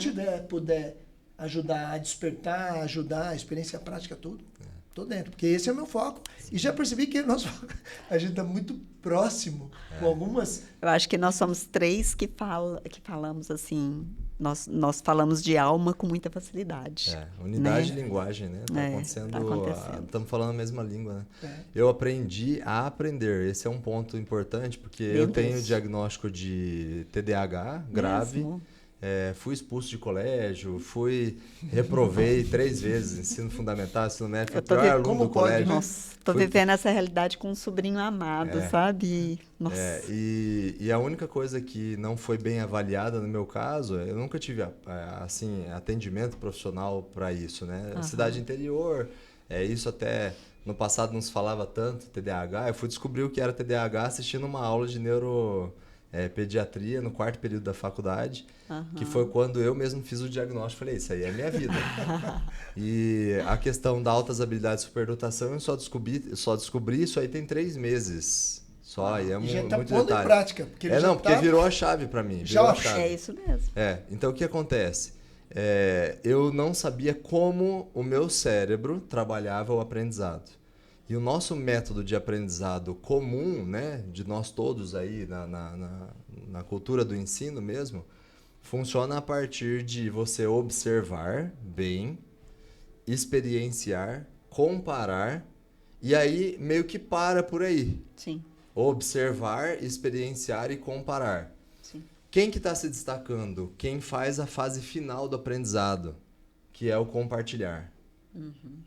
puder ajudar a despertar, ajudar a experiência prática, tudo. Tô dentro, porque esse é o meu foco. E já percebi que a gente está muito próximo com algumas... Eu acho que nós somos três que falamos assim, nós falamos de alma com muita facilidade. Unidade né? de linguagem, né? Tá acontecendo. Estamos falando a mesma língua, né? É. Eu aprendi a aprender. Esse é um ponto importante, porque eu tenho diagnóstico de TDAH grave. Mesmo? Fui expulso de colégio, reprovei 3 vezes, ensino fundamental, ensino médio, fui o pior aluno do colégio. Nossa, tô vivendo essa realidade com um sobrinho amado, sabe? Nossa. E a única coisa que não foi bem avaliada no meu caso, eu nunca tive assim, atendimento profissional para isso, né? Cidade interior, isso até no passado não se falava tanto, TDAH. Eu fui descobrir o que era TDAH assistindo uma aula de pediatria no 4º período da faculdade, que foi quando eu mesmo fiz o diagnóstico. Falei, isso aí é minha vida. E a questão da altas habilidades de superdotação, eu só descobri isso aí tem 3 meses. Só, e é já tá muito pondo detalhe. em prática. Porque porque virou a chave para mim. É isso mesmo. Então, o que acontece? Eu não sabia como o meu cérebro trabalhava o aprendizado. E o nosso método de aprendizado comum, né, de nós todos aí na cultura do ensino mesmo, funciona a partir de você observar bem, experienciar, comparar, e aí meio que para por aí. Sim. Observar, experienciar e comparar. Sim. Quem que está se destacando? Quem faz a fase final do aprendizado, que é o compartilhar.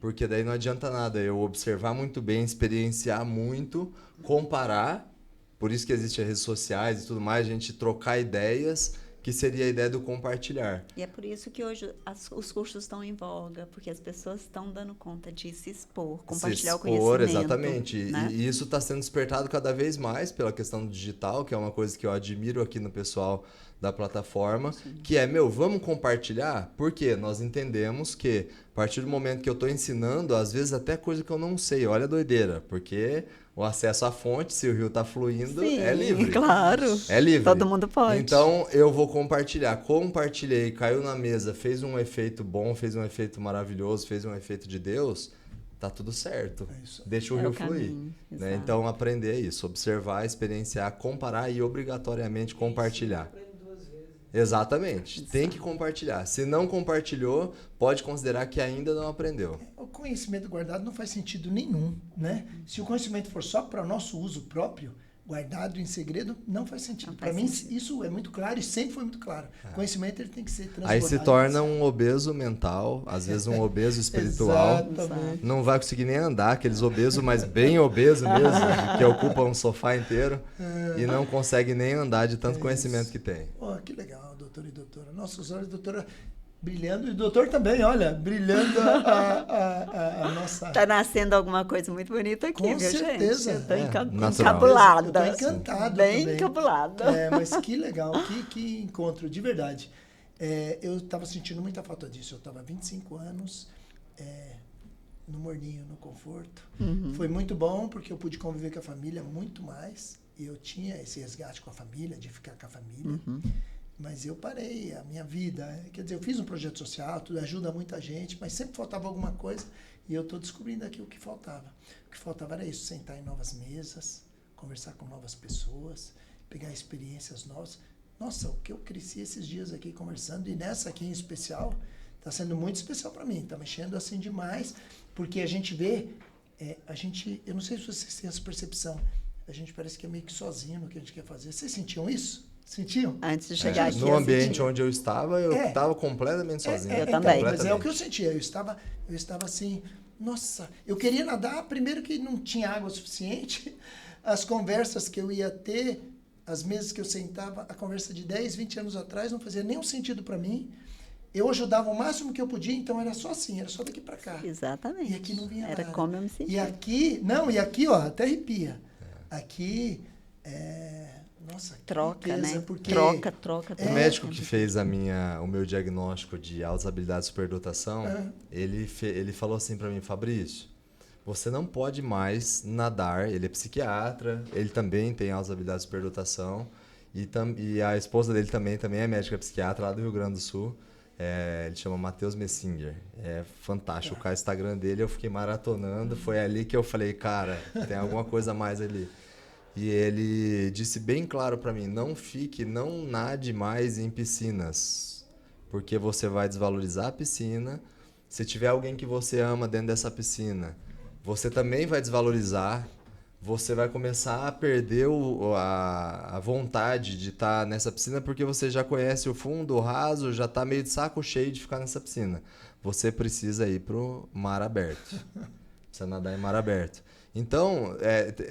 Porque daí não adianta nada eu observar muito bem, experienciar muito, comparar, por isso que existem as redes sociais e tudo mais, a gente trocar ideias, que seria a ideia do compartilhar. E é por isso que hoje os cursos estão em voga, porque as pessoas estão dando conta de se expor, compartilhar o conhecimento. Exatamente. Né? E isso está sendo despertado cada vez mais pela questão do digital, que é uma coisa que eu admiro aqui no pessoal da plataforma, que é, vamos compartilhar? Porque nós entendemos que a partir do momento que eu estou ensinando, às vezes até coisa que eu não sei, olha a doideira, porque o acesso à fonte, se o rio está fluindo, é livre. Claro. É livre. Todo mundo pode. Então, eu vou compartilhar. Compartilhei, caiu na mesa, fez um efeito bom, fez um efeito maravilhoso, fez um efeito de Deus, tá tudo certo. Deixa o rio fluir. Né? Então, aprender é isso. Observar, experienciar, comparar e obrigatoriamente compartilhar. Exatamente. Tem que compartilhar. Se não compartilhou, pode considerar que ainda não aprendeu. O conhecimento guardado não faz sentido nenhum, né? Se o conhecimento for só para o nosso uso próprio, guardado em segredo, não faz sentido. Para mim, isso é muito claro e sempre foi muito claro. O conhecimento ele tem que ser transbordado. Aí se torna um obeso mental, às vezes um obeso espiritual. Exatamente. Não vai conseguir nem andar, aqueles obesos, mas bem obeso mesmo, que ocupam um sofá inteiro e não consegue nem andar de tanto conhecimento que tem. Que legal, doutor e doutora. Nossos olhos, doutora, brilhando. E o doutor também, olha, brilhando a nossa... Tá nascendo alguma coisa muito bonita aqui, Com viu, certeza. gente? Eu tô natural. encabulada. Eu tô encantado Bem também. encabulada. Mas que legal, que encontro, de verdade. Eu estava sentindo muita falta disso. Eu estava há 25 anos no morninho, no conforto. Foi muito bom, porque eu pude conviver com a família muito mais. E eu tinha esse resgate com a família, de ficar com a família. Mas eu parei a minha vida. Quer dizer, eu fiz um projeto social, tudo ajuda muita gente, mas sempre faltava alguma coisa. E eu estou descobrindo aqui o que faltava. O que faltava era isso, sentar em novas mesas, conversar com novas pessoas, pegar experiências novas. Nossa, o que eu cresci esses dias aqui conversando, e nessa aqui em especial, está sendo muito especial para mim. Está mexendo assim demais, porque a gente vê, eu não sei se vocês têm essa percepção, a gente parece que é meio que sozinho no que a gente quer fazer. Vocês sentiam isso? Sentiam? Antes de chegar aqui. No ambiente onde eu estava completamente sozinho. Eu também. Mas é o que eu sentia. Eu estava assim, nossa, eu queria nadar, primeiro que não tinha água suficiente, as conversas que eu ia ter, as mesas que eu sentava, a conversa de 10, 20 anos atrás não fazia nenhum sentido para mim. Eu ajudava o máximo que eu podia, então era só assim, era só daqui para cá. Exatamente. E aqui não vinha nada. Era como eu me sentia. E aqui, ó, até arrepia. Aqui, nossa, troca, riqueza, né? Porque Troca. O médico que fez o meu diagnóstico de altas habilidades de superdotação, ele falou assim para mim, Fabrício, você não pode mais nadar, ele é psiquiatra, ele também tem altas habilidades de superdotação, e a esposa dele também é médica psiquiatra lá do Rio Grande do Sul, Ele chama Matheus Messinger. É fantástico. O Instagram dele eu fiquei maratonando. Foi ali que eu falei, cara, tem alguma coisa a mais ali. E ele disse bem claro para mim, não nade mais em piscinas, porque você vai desvalorizar a piscina. Se tiver alguém que você ama dentro dessa piscina, você também vai desvalorizar. Você vai começar a perder a vontade de estar nessa piscina porque você já conhece o fundo, o raso, já está meio de saco cheio de ficar nessa piscina. Você precisa ir pro mar aberto. Precisa nadar em mar aberto. Então,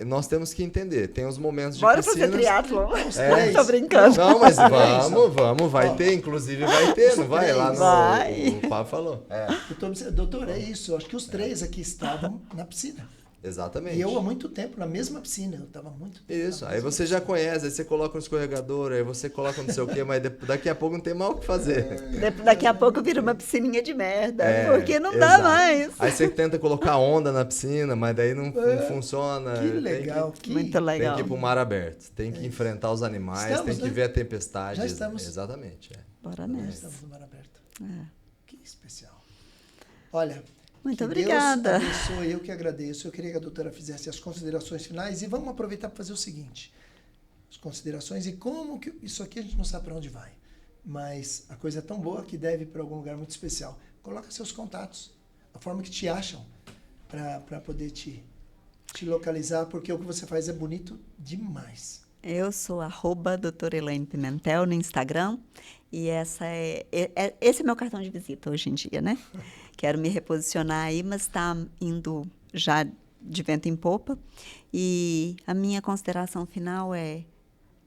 nós temos que entender. Tem os momentos de Bora piscinas... fazer triatlon. É. Tô brincando. Não, mas vamos, vai ter. Inclusive vai ter, não vai? Lá no... Vai. O Pablo falou. Doutor, é isso. Eu acho que os três aqui estavam na piscina. Exatamente. E eu há muito tempo na mesma piscina. Eu estava muito tempo. Isso, aí você já conhece, aí você coloca um escorregador, aí você coloca não sei o quê, mas daqui a pouco não tem mal o que fazer. Daqui a pouco vira uma piscininha de merda, porque não exato. dá mais. Aí você tenta colocar onda na piscina, mas daí não funciona. Que legal. Muito legal. Tem que ir pro mar aberto, tem que enfrentar os animais, tem que ver a tempestade. Já estamos. Exatamente. Bora Já nessa. estamos no mar aberto. Que especial. Olha... Muito que obrigada. Deus abençoe, eu que agradeço. Eu queria que a doutora fizesse as considerações finais e vamos aproveitar para fazer o seguinte. As considerações e como que... Isso aqui a gente não sabe para onde vai, mas a coisa é tão boa que deve ir para algum lugar muito especial. Coloca seus contatos, a forma que te acham, para poder te localizar, porque o que você faz é bonito demais. Eu sou @doutora Elaine Pimentel no Instagram e esse é meu cartão de visita hoje em dia, né? Quero me reposicionar aí, mas está indo já de vento em popa. E a minha consideração final é: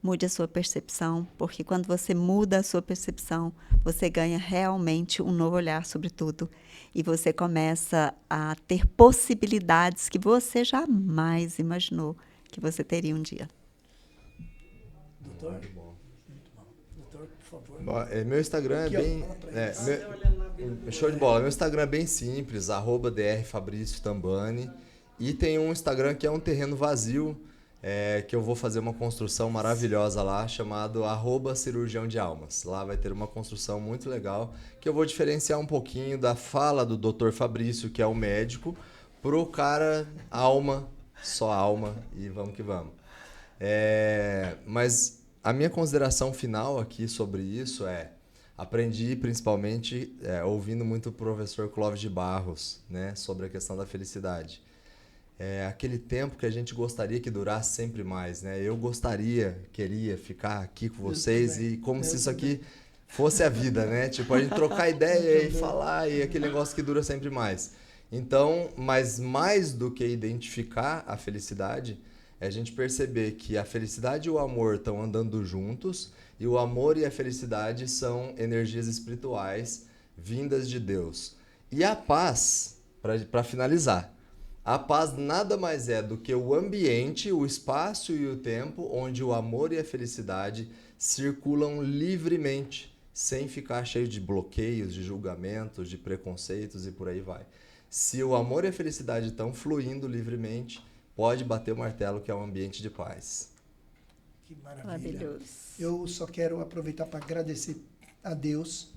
mude a sua percepção, porque quando você muda a sua percepção, você ganha realmente um novo olhar sobre tudo. E você começa a ter possibilidades que você jamais imaginou que você teria um dia. Doutor? Muito bom. Doutor, por favor. Meu Instagram aqui, é bem... show de bola. Meu Instagram é bem simples, @drfabrício_tambani. E tem um Instagram que é um terreno vazio, que eu vou fazer uma construção maravilhosa lá, chamado @cirurgião de almas. Lá vai ter uma construção muito legal, que eu vou diferenciar um pouquinho da fala do Dr. Fabrício, que é o médico, pro cara alma, só alma, e vamos que vamos. Mas a minha consideração final aqui sobre isso aprendi principalmente ouvindo muito o professor Clóvis de Barros, né, sobre a questão da felicidade. Aquele tempo que a gente gostaria que durasse sempre mais, né? Eu queria ficar aqui com vocês e como se isso aqui fosse a vida, né? Tipo, a gente trocar ideia e falar e aquele negócio que dura sempre mais. Então, mas mais do que identificar a felicidade, é a gente perceber que a felicidade e o amor estão andando juntos e o amor e a felicidade são energias espirituais vindas de Deus. E a paz, para finalizar, a paz nada mais é do que o ambiente, o espaço e o tempo onde o amor e a felicidade circulam livremente, sem ficar cheio de bloqueios, de julgamentos, de preconceitos e por aí vai. Se o amor e a felicidade estão fluindo livremente, pode bater o martelo que é um ambiente de paz. Que maravilha. Maravilhoso. Eu só quero aproveitar para agradecer a Deus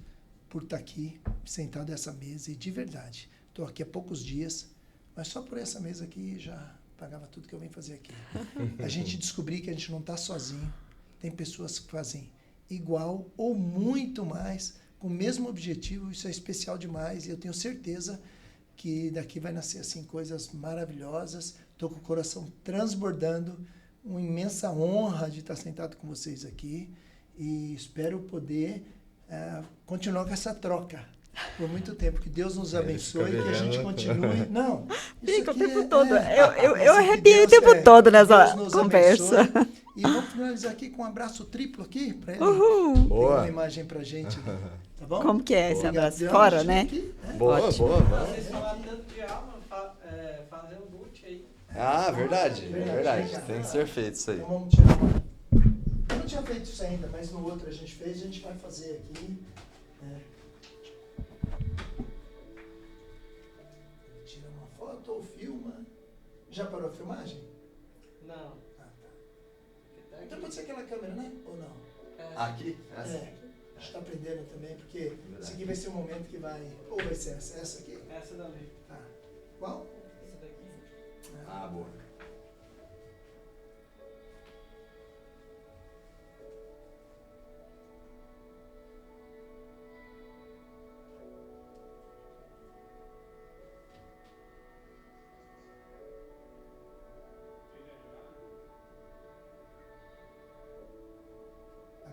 por estar aqui, sentado nessa mesa. E de verdade, estou aqui há poucos dias, mas só por essa mesa aqui já pagava tudo que eu venho fazer aqui. A gente descobrir que a gente não está sozinho. Tem pessoas que fazem igual ou muito mais, com o mesmo objetivo. Isso é especial demais e eu tenho certeza que daqui vai nascer assim coisas maravilhosas. Estou com o coração transbordando, uma imensa honra de estar sentado com vocês aqui e espero poder continuar com essa troca por muito tempo. Que Deus nos abençoe e que a gente continue. Não, fica o tempo todo. Eu arrepiei o tempo todo nessa conversa. E vamos finalizar aqui com um abraço triplo aqui para ele. Uhul. Tem uma imagem para gente. Tá bom? Como que é esse abraço? Fora, né? Aqui, Boa, Ótimo. boa, vamos. Vocês falaram tanto de alma, fazer um boot aí. Verdade. Tem que ser feito isso aí. Então vamos tirar uma... Eu não tinha feito isso ainda, mas no outro a gente fez, a gente vai fazer aqui. Tira uma foto ou filma. Já parou a filmagem? Não. Ah, tá. Então pode ser aquela câmera, né? Ou não? Aqui? É. gente está aprendendo também, porque esse aqui vai ser um momento que vai... Ou vai ser essa aqui? Essa dali. Tá. Qual? Essa daqui. Ah, boa.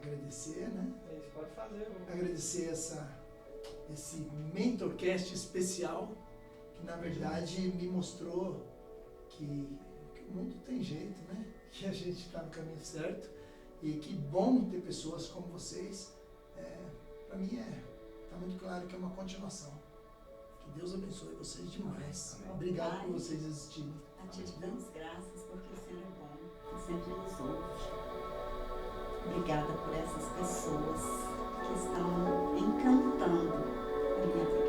Agradecer, né? Isso, pode fazer. Agradecer esse Mentorcast especial, que na verdade me mostrou que o mundo tem jeito, né? Que a gente está no caminho certo. E que bom ter pessoas como vocês. Para mim tá muito claro que é uma continuação. Que Deus abençoe vocês demais. Amém. Obrigado por vocês existirem. A ti te damos graças porque o Senhor é bom e sempre nos ouve. Obrigada por essas pessoas que estão encantando a minha vida.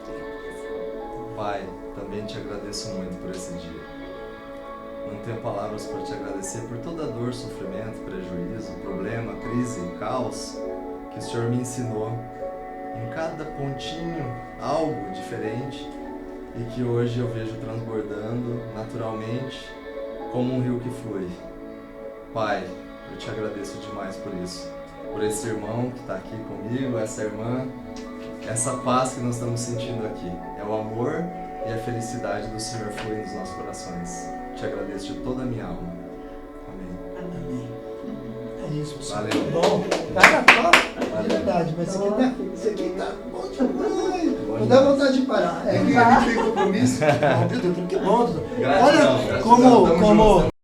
Obrigada, Senhor. Pai, também te agradeço muito por esse dia. Não tenho palavras para te agradecer por toda a dor, sofrimento, prejuízo, problema, crise, caos que o Senhor me ensinou. Em cada pontinho, algo diferente e que hoje eu vejo transbordando naturalmente como um rio que flui. Pai, eu te agradeço demais por isso. Por esse irmão que está aqui comigo, essa irmã, essa paz que nós estamos sentindo aqui. É o amor e a felicidade do Senhor fluindo nos nossos corações. Te agradeço de toda a minha alma. Amém. Amém. É isso, pessoal. Valeu. Bom, cara, top. É verdade, mas isso aqui tá bom demais. Não dá vontade de parar. É que ele tem compromisso. Meu Deus, que bom. Gratidão, Olha gratidão. como Tamo junto.